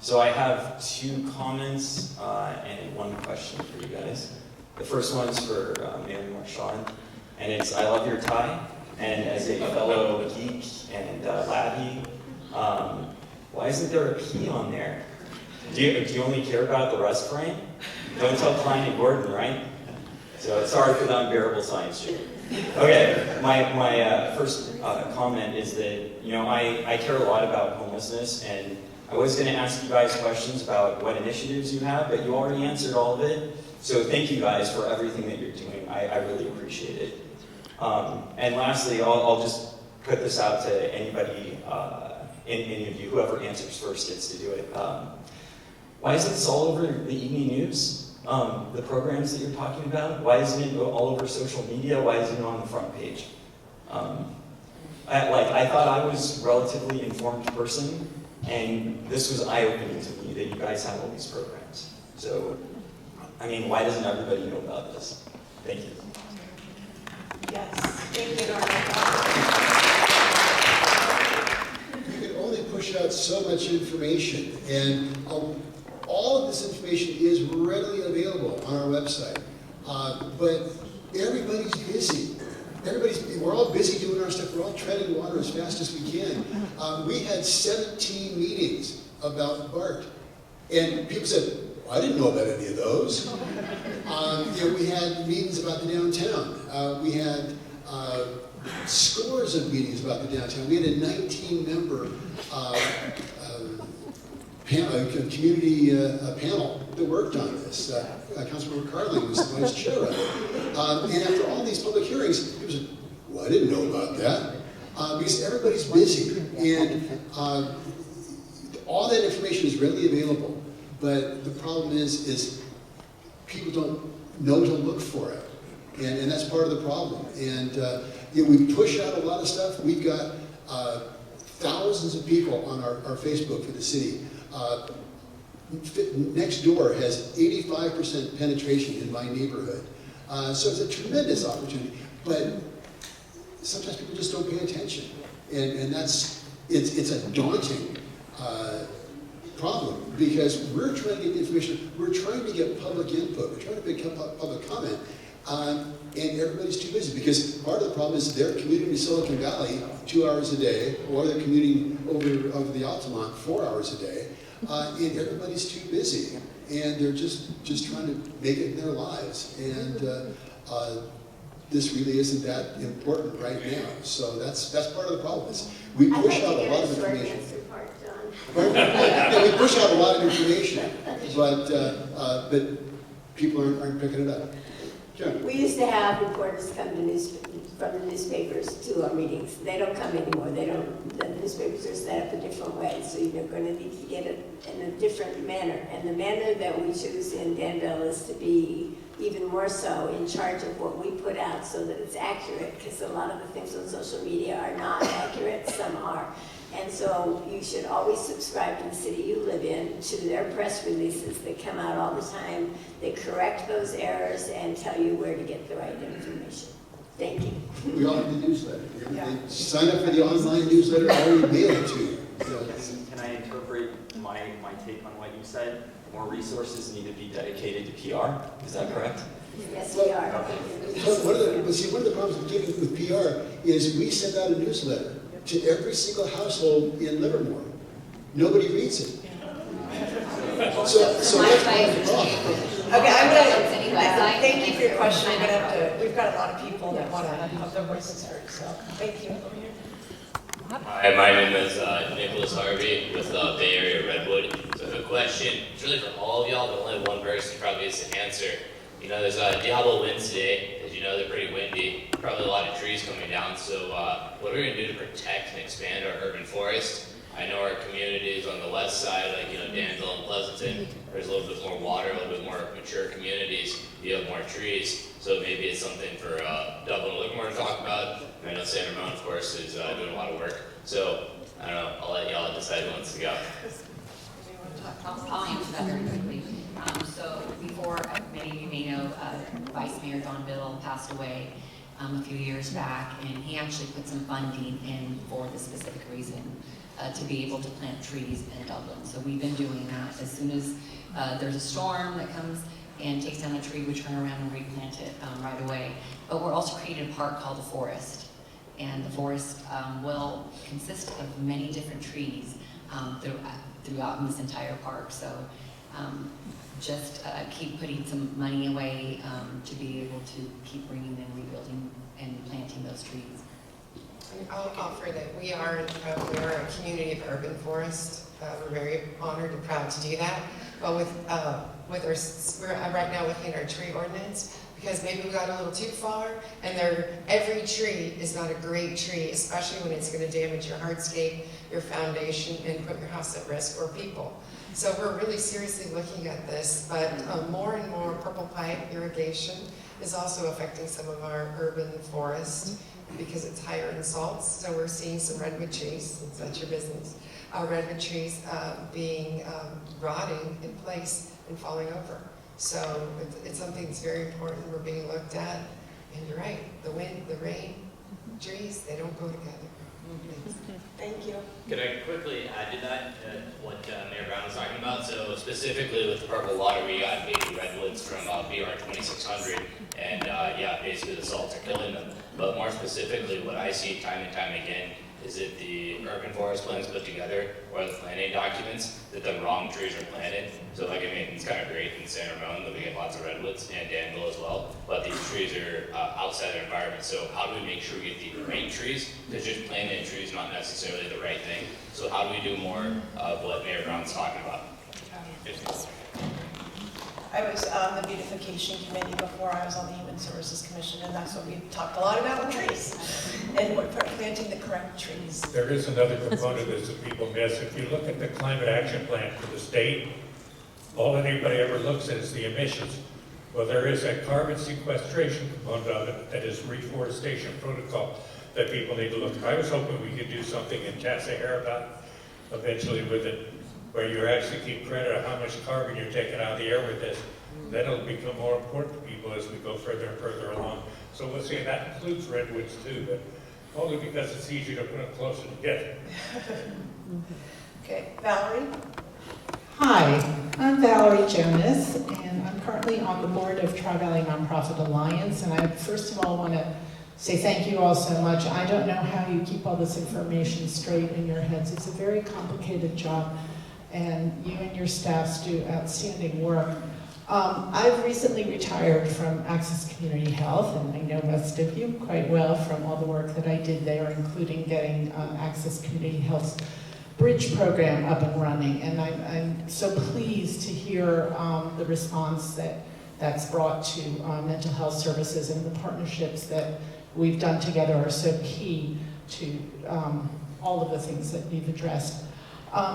So I have 2 comments and 1 question for you guys. The first one's for Mayor Marchand, and it's, I love your tie, and as a fellow geek and laddie, why isn't there a P on there? Do you only care about the rest frame? Don't tell Klein and Gordon, right? So sorry for the unbearable science joke. Okay, my first comment is that, you know, I care a lot about homelessness, and I was going to ask you guys questions about what initiatives you have, but you already answered all of it. So thank you guys for everything that you're doing. I really appreciate it. And lastly, I'll just put this out to anybody, any of you, whoever answers first gets to do it. Why isn't this all over the evening news? The programs that you're talking about? Why isn't it all over social media? Why isn't it on the front page? I thought I was a relatively informed person, and this was eye-opening to me that you guys have all these programs. So, I mean, why doesn't everybody know about this? Thank you.
Yes, thank you, Norma.
You can only push out so much information, and all of this information is readily available on our website. But everybody's busy. We're all busy doing our stuff. We're all treading water as fast as we can. We had 17 meetings about BART, and people said, I didn't know about any of those. You know, we had meetings about the downtown. We had scores of meetings about the downtown. We had a 19-member community panel that worked on this. Councilmember Karla was the vice chair of it. And after all these public hearings, people said, well, I didn't know about that. Because everybody's busy. And all that information is readily available. But the problem is people don't know to look for it. And that's part of the problem. And you know, we push out a lot of stuff. We've got thousands of people on our Facebook for the city. Next door has 85% penetration in my neighborhood. So it's a tremendous opportunity, but sometimes people just don't pay attention. And it's a daunting problem, because we're trying to get information, we're trying to get public input, we're trying to make public comment, and everybody's too busy, because part of the problem is they're commuting to Silicon Valley 2 hours a day, or they're commuting over the Altamont 4 hours a day, and everybody's too busy, and they're just trying to make it in their lives, and this really isn't that important right now. So that's part of the problem. Is we push out a lot of information. Yeah, we push out a lot of information, but people aren't picking it up. John.
We used to have reporters come from the newspapers to our meetings. They don't come anymore. The newspapers are set up a different way, so you're going to need to get it in a different manner. And the manner that we choose in Danville is to be even more so in charge of what we put out so that it's accurate, because a lot of the things on social media are not accurate, some are. And so you should always subscribe to the city you live in, to their press releases that come out all the time. They correct those errors and tell you where to get the right information. Thank you.
We all have the newsletter. Yeah. Sign up for the online newsletter, already mailed to you. So.
Can I interpret my take on what you said? More resources need to be dedicated to PR. Is that correct?
Yes, we are.
One of the problems with PR is we send out a newsletter to every single household in Livermore. Nobody reads it. So that's part of the problem.
Okay, I'm gonna, thank you for your question. I'm gonna have to, we've got a lot of people that want to have their voices heard, so thank you.
Hi, my name is Nicholas Harvey with the Bay Area Redwood. So the question, it's really for all of y'all, but only one person probably gets to answer. You know, there's a Diablo winds today. As you know, they're pretty windy. Probably a lot of trees coming down. So what are we going to do to protect and expand our urban forest? I know our communities on the west side, like, you know, Danville and Pleasanton, there's a little bit more water, a little bit more mature communities. You have more trees. So maybe it's something for Dublin and Livermore to talk about. I know San Ramon, of course, is doing a lot of work. So, I don't know, I'll let y'all decide who wants to go.
I'll answer that very quickly. So before, many of you may know, Vice Mayor Danville passed away a few years back, and he actually put some funding in for the specific reason, to be able to plant trees in Dublin. So we've been doing that. As soon as there's a storm that comes and takes down a tree, we turn around and replant it right away. But we're also creating a park called the Forest. And the forest will consist of many different trees throughout in this entire park. So just keep putting some money away to be able to keep bringing in, rebuilding, and planting those trees.
And I'll offer that we are a community of urban forest. We're very honored and proud to do that. But we're right now looking at our tree ordinance, because maybe we got a little too far, and every tree is not a great tree, especially when it's going to damage your hardscape, your foundation, and put your house at risk, or people. So we're really seriously looking at this, but more and more purple pipe irrigation is also affecting some of our urban forests because it's higher in salts. So we're seeing some redwood trees, since that's your business, redwood trees being rotting in place and falling over. So it's something that's very important. We're being looked at, and you're right. The wind, the rain, trees, they don't go together.
Thank you.
Could I quickly add to that what Mayor Brown was talking about? So specifically with the purple water, we got baby redwoods from BR 2600, and yeah, basically the salts are killing them. But more specifically, what I see time and time again is that the urban forest plans put together, or the planting documents, that the wrong trees are planted. So like, I mean, it's kind of great in San Ramon that we get lots of redwoods, and Danville as well, but these trees are outside their environment. So how do we make sure we get the right trees? Because just planting trees is not necessarily the right thing. So how do we do more of what Mayor Brown's talking about?
I was on the beautification committee before I was on the Human Services Commission, and that's what we talked a lot about, with trees. And we're planting the correct trees.
There is another component of this that people miss. If you look at the climate action plan for the state, all anybody ever looks at is the emissions. Well, there is a carbon sequestration component of it that is reforestation protocol that people need to look at. I was hoping we could do something in Tassahair about eventually with it, where you actually keep credit of how much carbon you're taking out of the air with this. Then it'll become more important to people as we go further and further along. So we'll see, that includes redwoods too, but only because it's easier to put them closer together.
Okay, Valerie?
Hi, I'm Valerie Jonas, and I'm currently on the board of Tri-Valley Nonprofit Alliance, and I first of all want to say thank you all so much. I don't know how you keep all this information straight in your heads. It's a very complicated job, and you and your staffs do outstanding work. I've recently retired from Access Community Health, and I know most of you quite well from all the work that I did there, including getting Access Community Health's bridge program up and running. And I'm so pleased to hear the response that's brought to mental health services, and the partnerships that we've done together are so key to all of the things that you've addressed.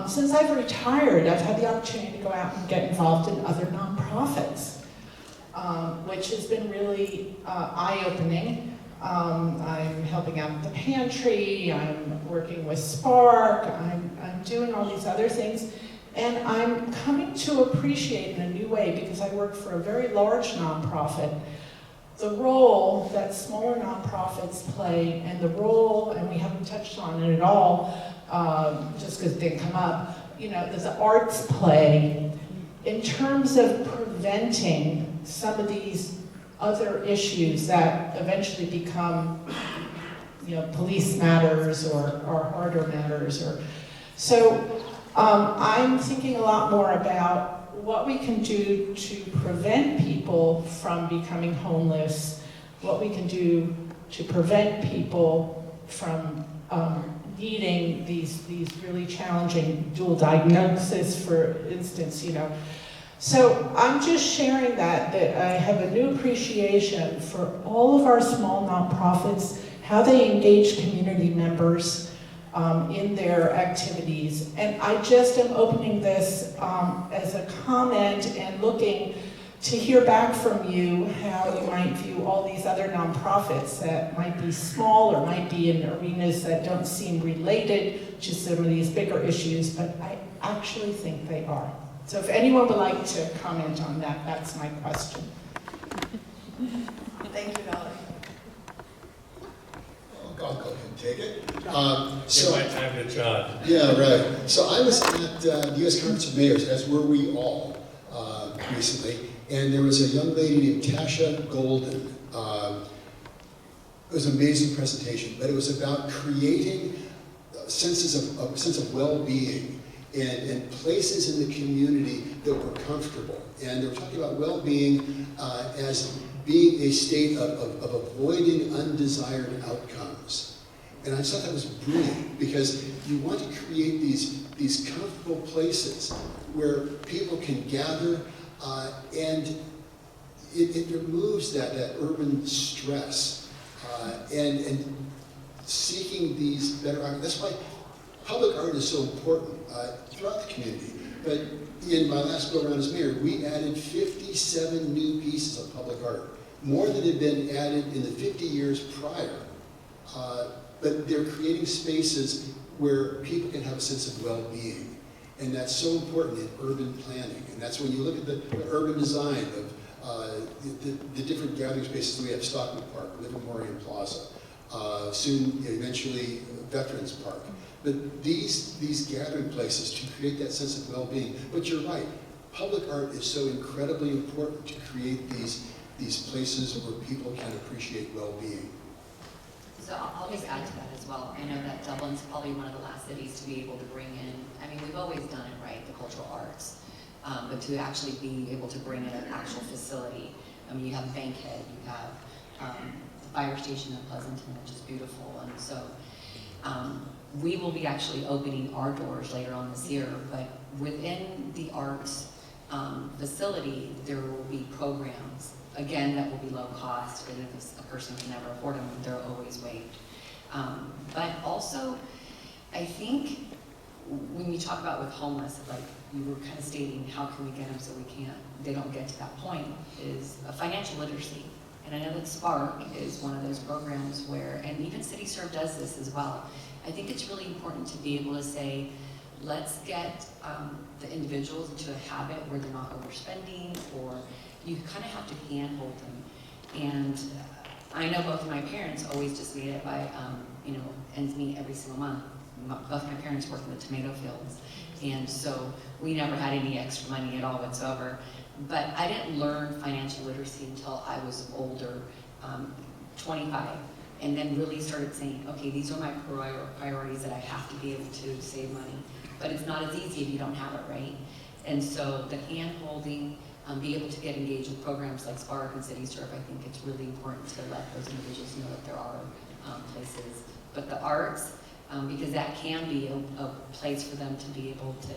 Since I've retired, I've had the opportunity to go out and get involved in other nonprofits, which has been really eye-opening. I'm helping out the pantry, I'm working with Spark, I'm doing all these other things, and I'm coming to appreciate in a new way, because I work for a very large nonprofit, the role that smaller nonprofits play, and the role, and we haven't touched on it at all, just because it didn't come up, you know, that the arts play in terms of preventing some of these other issues that eventually become, you know, police matters or harder matters. So I'm thinking a lot more about what we can do to prevent people from becoming homeless, what we can do to prevent people from needing these really challenging dual diagnosis, for instance, you know. So I'm just sharing that I have a new appreciation for all of our small nonprofits, how they engage community members in their activities. And I just am opening this as a comment and looking to hear back from you how you might view all these other nonprofits that might be small or might be in arenas that don't seem related to some of these bigger issues, but I actually think they are. So if anyone would like to comment on that, that's my question.
Thank you, Valerie.
I'll go ahead and take it.
Give my time to John.
Yeah, right. So I was at the U.S. Conference of Mayors, as were we all recently, and there was a young lady named Tasha Golden. It was an amazing presentation, but it was about creating a sense of well-being and places in the community that were comfortable. And they were talking about well-being as being a state of avoiding undesired outcomes. And I just thought that was brilliant, because you want to create these comfortable places where people can gather, and it removes that urban stress, and seeking these better art. That's why public art is so important throughout the community. But in my last go around as mayor, we added 57 new pieces of public art, more than had been added in the 50 years prior. But they're creating spaces where people can have a sense of well-being. And that's so important in urban planning. And that's when you look at the urban design of the different gathering spaces. We have Stockman Park, Livermore-Plaza, soon, eventually, Veterans Park. But these gathering places to create that sense of well-being. But you're right, public art is so incredibly important to create these places where people can appreciate well-being.
So I'll just add to that as well. I know that Dublin's probably one of the last cities to be able to bring in, I mean, we've always done it right, the cultural arts, but to actually be able to bring in an actual facility. I mean, you have Bankhead, you have the fire station in Pleasanton, which is beautiful, and so we will be actually opening our doors later on this year, but within the arts facility, there will be programs, again, that will be low cost, and if a person can never afford them, they're always waived. But also, I think when you talk about with homeless, like you were kind of stating, how can we get them so they don't get to that point, is a financial literacy. And I know that Spark is one of those programs where, and even CityServe does this as well. I think it's really important to be able to say, let's get the individuals into a habit where they're not overspending, or you kind of have to handhold them. And I know both of my parents always just made it by, ends meet every single month. Both my parents work in the tomato fields, and so we never had any extra money at all whatsoever. But I didn't learn financial literacy until I was older, 25, and then really started saying, okay, these are my priorities that I have to be able to save money. But it's not as easy if you don't have it, right? And so the hand-holding, be able to get engaged with programs like Spark and CityServe, I think it's really important to let those individuals know that there are places. But the arts, because that can be a place for them to be able to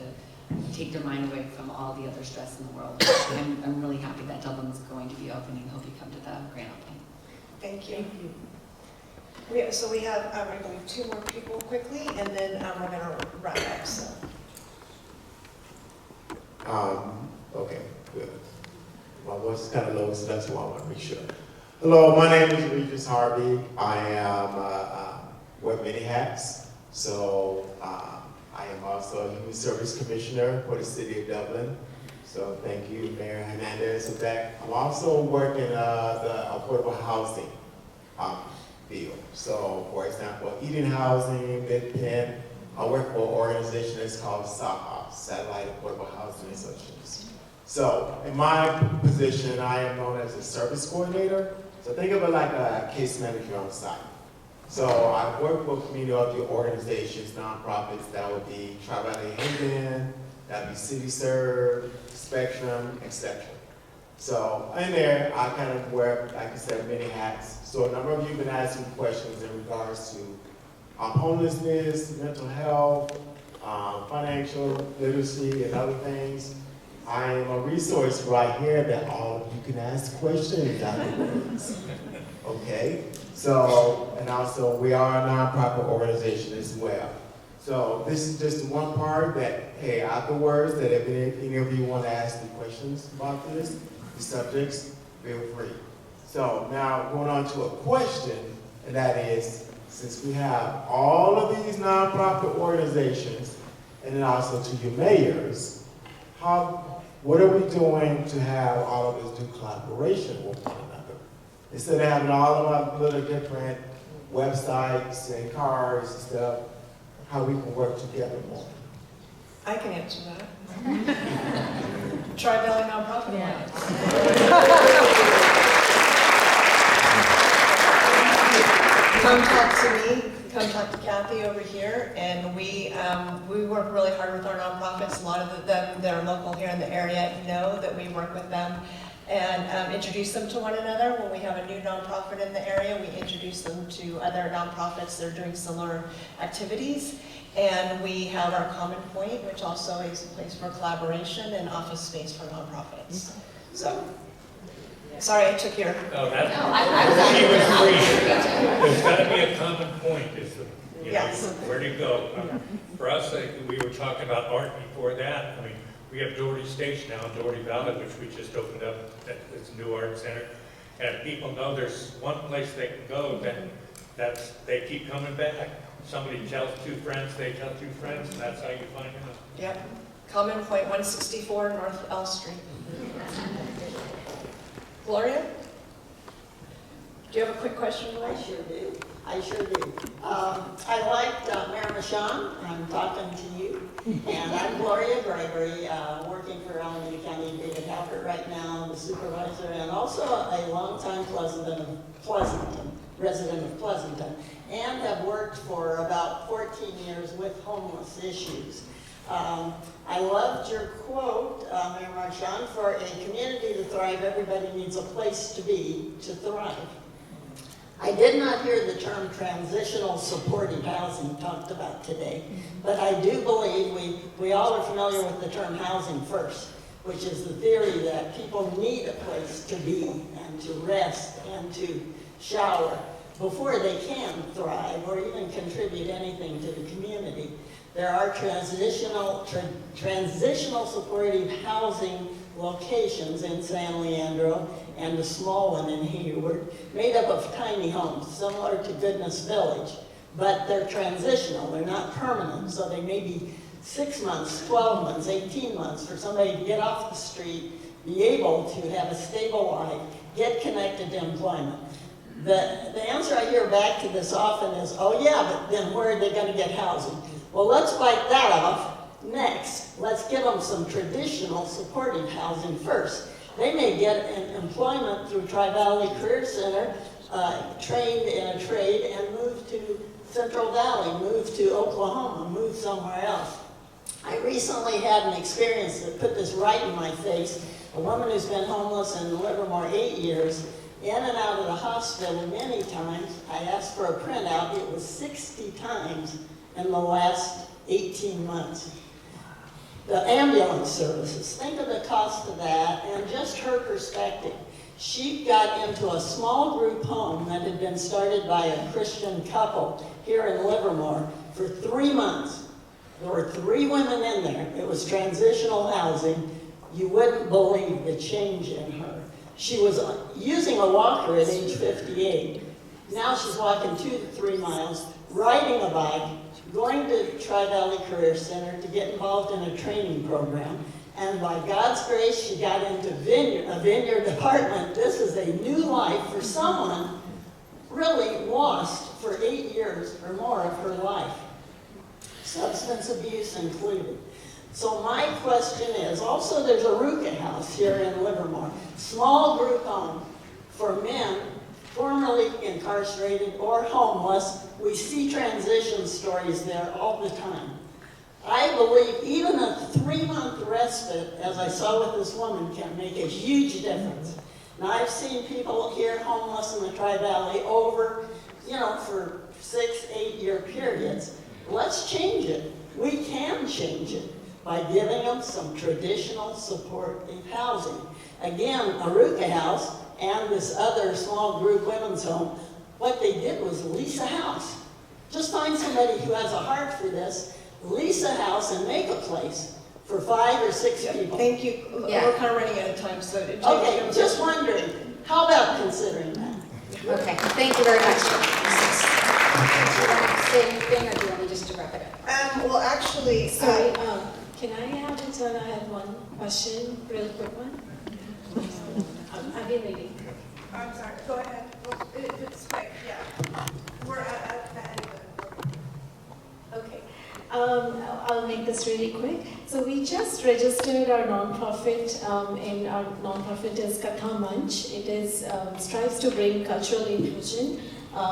take their mind away from all the other stress in the world. I'm really happy that Dublin's going to be opening. Hope you come to the grand opening.
Thank you. So we have, we're going to do 2 more people quickly, and then we're going to wrap up. So.
Okay, good. My voice is kind of low, so that's why I want to make sure. Hello, my name is Regis Harvey. I am wear many hats. So I am also a Human Service Commissioner for the City of Dublin. So thank you, Mayor Hernandez, for that. I'm also working the affordable housing field. So, for example, eating housing, mid-pen. I work for an organization that's called SAHA, Satellite Affordable Housing Associations. So, in my position, I am known as a service coordinator. So think of it like a case manager on site. So I work with community organizations, nonprofits, that would be Tri-Valley Haven, that would be CityServe, Spectrum, etc. So in there, I kind of wear, like I said, many hats. So a number of you have been asking questions in regards to homelessness, mental health, financial literacy, and other things. I am a resource right here that all of you can ask questions afterwards. Okay? So, and also we are a nonprofit organization as well. So this is just one part that, hey, afterwards, that if any of you want to ask me questions about this, the subjects, feel free. So now going on to a question, and that is, since we have all of these nonprofit organizations, and then also to your mayors, what are we doing to have all of us do collaboration with one another? Instead of having all of our little different websites and cards and stuff, how we can work together more.
I can answer that. Tri-Valley Nonprofit Alliance. Come talk to me, come talk to Kathy over here, and we work really hard with our nonprofits. A lot of them that are local here in the area know that we work with them and introduce them to one another. When we have a new nonprofit in the area, we introduce them to other nonprofits that are doing similar activities. And we have our Common Point, which also is a place for collaboration and office space for nonprofits. So, sorry I took your...
No, that's, she was free. There's got to be a common point, is the, you know,
Yes.
where to go. For us, we were talking about art before that. I mean, we have Doherty Station now, Doherty Valley, which we just opened up. It's a new art center. And people know there's one place they can go, then they keep coming back. Somebody tells two friends, they tell two friends, and that's how you find them.
Yep. Common Point, 164 North L Street. Gloria? Do you have a quick question?
I sure do. I liked Mayor Michon. I'm talking to you. And I'm Gloria Gregory, working for Alameda County David Halpert right now, the supervisor, and also a longtime resident of Pleasanton, and have worked for about 14 years with homeless issues. I loved your quote, Mayor Marchand, for a community to thrive, everybody needs a place to be to thrive. I did not hear the term transitional supportive housing talked about today, but I do believe we all are familiar with the term housing first, which is the theory that people need a place to be and to rest and to shower before they can thrive or even contribute anything to the community. There are transitional supportive housing locations in San Leandro and a small one in Hayward, made up of tiny homes, similar to Goodness Village, but they're transitional, they're not permanent, so they may be 6 months, 12 months, 18 months for somebody to get off the street, be able to have a stable life, get connected to employment. The answer I hear back to this often is, oh yeah, but then where are they going to get housing? Well, let's bite that off next. Let's give them some traditional supportive housing first. They may get employment through Tri-Valley Career Center, trained in a trade, and move to Central Valley, move to Oklahoma, move somewhere else. I recently had an experience that put this right in my face. A woman who's been homeless in Livermore 8 years, in and out of the hospital many times. I asked for a printout. It was 60 times in the last 18 months. The ambulance services, think of the cost of that and just her perspective. She got into a small group home that had been started by a Christian couple here in Livermore for 3 months. There were 3 women in there. It was transitional housing. You wouldn't believe the change in her. She was using a walker at age 58. Now she's walking 2 to 3 miles, riding a bike, going to Tri-Valley Career Center to get involved in a training program. And by God's grace, she got into a vineyard department. This is a new life for someone really lost for 8 years or more of her life. Substance abuse included. So my question is, also there's a Ruka house here in Livermore, small group home for men formerly incarcerated or homeless. We see transition stories there all the time. I believe even a 3-month respite, as I saw with this woman, can make a huge difference. Now I've seen people here homeless in the Tri-Valley over, for 6-8 year periods. Let's change it. We can change it by giving them some traditional supportive housing. Again, a Ruka house and this other small group women's home, what they did was lease a house. Just find somebody who has a heart for this, lease a house and make a place for 5 or 6 people.
Thank you.
Yeah.
We're kind of running out of time, so...
Okay, just wondering, how about considering that?
Okay, thank you very much. Do you want to say anything, or do you want me just to wrap it up?
Well, actually,
Sorry,
Can I add it on? I have one question, real quick one. I've been waiting.
I'm sorry, go ahead. It's quick, yeah. We're at the end of it.
Okay. I'll make this really quick. So we just registered our nonprofit, and our nonprofit is Katha Manch. It is strives to bring cultural inclusion.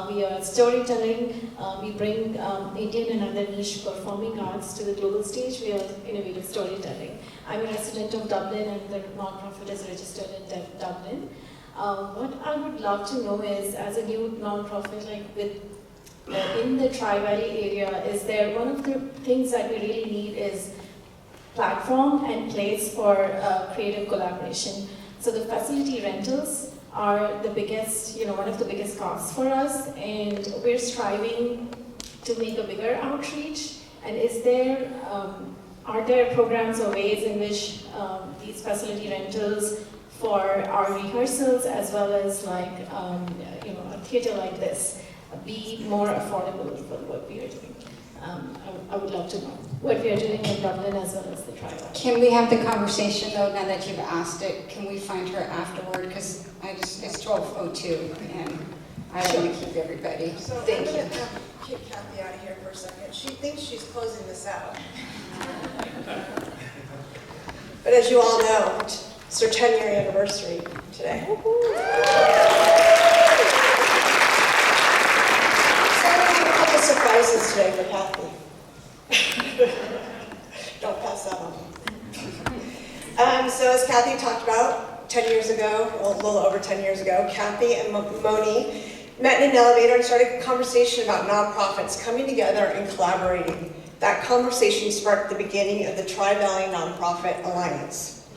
We are storytelling. We bring Indian and other niche performing arts to the global stage. We are innovative storytelling. I'm a resident of Dublin, and the nonprofit is registered in Dublin. What I would love to know is, as a new nonprofit, like in the Tri-Valley area, is there one of the things that we really need is platform and place for creative collaboration. So the facility rentals are the biggest, one of the biggest costs for us, and we're striving to make a bigger outreach. And are there programs or ways in which these facility rentals for our rehearsals, as well as like a theater like this, be more affordable for what we are doing? I would love to know what we are doing in Dublin as well as the Tri-Valley.
Can we have the conversation though, now that you've asked it? Can we find her afterward? Because it's 12:02 and I don't want to keep everybody.
So
Thank
I'm
you.
going to kick Kathy out of here for a second. She thinks she's closing this out. But as you all know, it's her 10-year anniversary today. So I have a couple surprises today for Kathy. Don't pass that on. So as Kathy talked about, 10 years ago, a little over 10 years ago, Kathy and Moni met in an elevator and started a conversation about nonprofits coming together and collaborating. That conversation sparked the beginning of the Tri-Valley Nonprofit Alliance.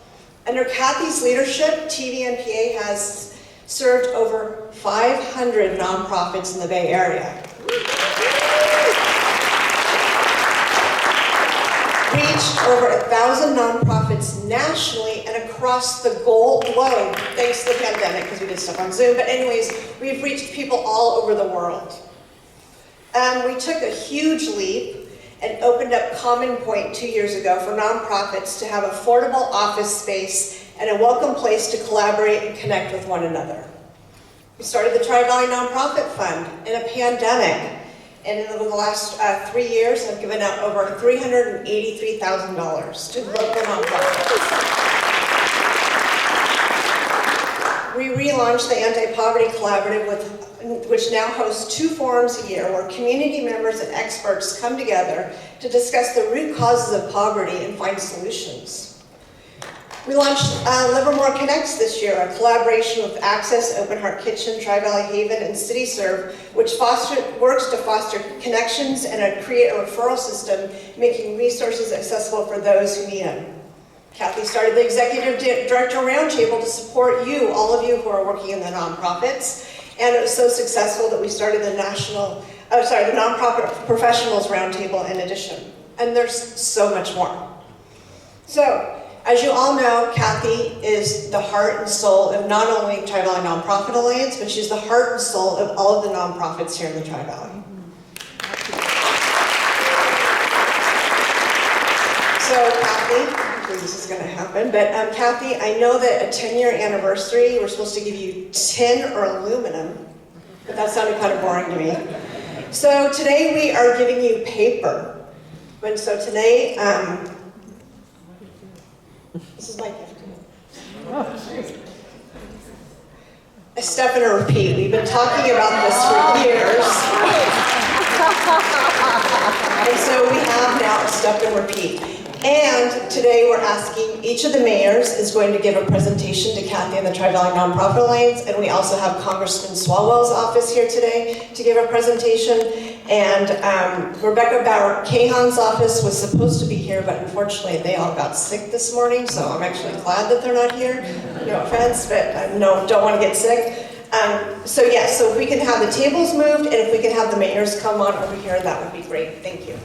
Under Kathy's leadership, TVNPA has served over 500 nonprofits in the Bay Area. Reached over 1,000 nonprofits nationally and across the globe, thanks to the pandemic, because we did stuff on Zoom. But anyways, we've reached people all over the world. We took a huge leap and opened up Common Point 2 years ago for nonprofits to have affordable office space and a welcome place to collaborate and connect with one another. We started the Tri-Valley Nonprofit Fund in a pandemic, and over the last 3 years have given out over $383,000 to local nonprofits. We relaunched the Anti-Poverty Collaborative, which now hosts 2 forums a year where community members and experts come together to discuss the root causes of poverty and find solutions. We launched Livermore Connects this year, a collaboration with Access, Open Heart Kitchen, Tri-Valley Haven, and City Serve, which works to foster connections and create a referral system, making resources accessible for those who need them. Kathy started the Executive Director Roundtable to support you, all of you who are working in the nonprofits, and it was so successful that we started the Nonprofit Professionals Roundtable in addition. And there's so much more. So, as you all know, Kathy is the heart and soul of not only Tri-Valley Nonprofit Alliance, but she's the heart and soul of all of the nonprofits here in the Tri-Valley. So, Kathy, hopefully this is going to happen, but Kathy, I know that a 10-year anniversary, we're supposed to give you tin or aluminum, but that sounded kind of boring to me. So today we are giving you paper. And so today, this is my gift to you. A step and a repeat. We've been talking about this for years. And so we have now a step and repeat. And today we're asking each of the mayors is going to give a presentation to Kathy and the Tri-Valley Nonprofit Alliance, and we also have Congressman Swalwell's office here today to give a presentation. And Rebecca Bauer-Cahan's office was supposed to be here, but unfortunately they all got sick this morning, so I'm actually glad that they're not here. No offense, but don't want to get sick. So if we can have the tables moved, and if we can have the mayors come on over here, that would be great. Thank you.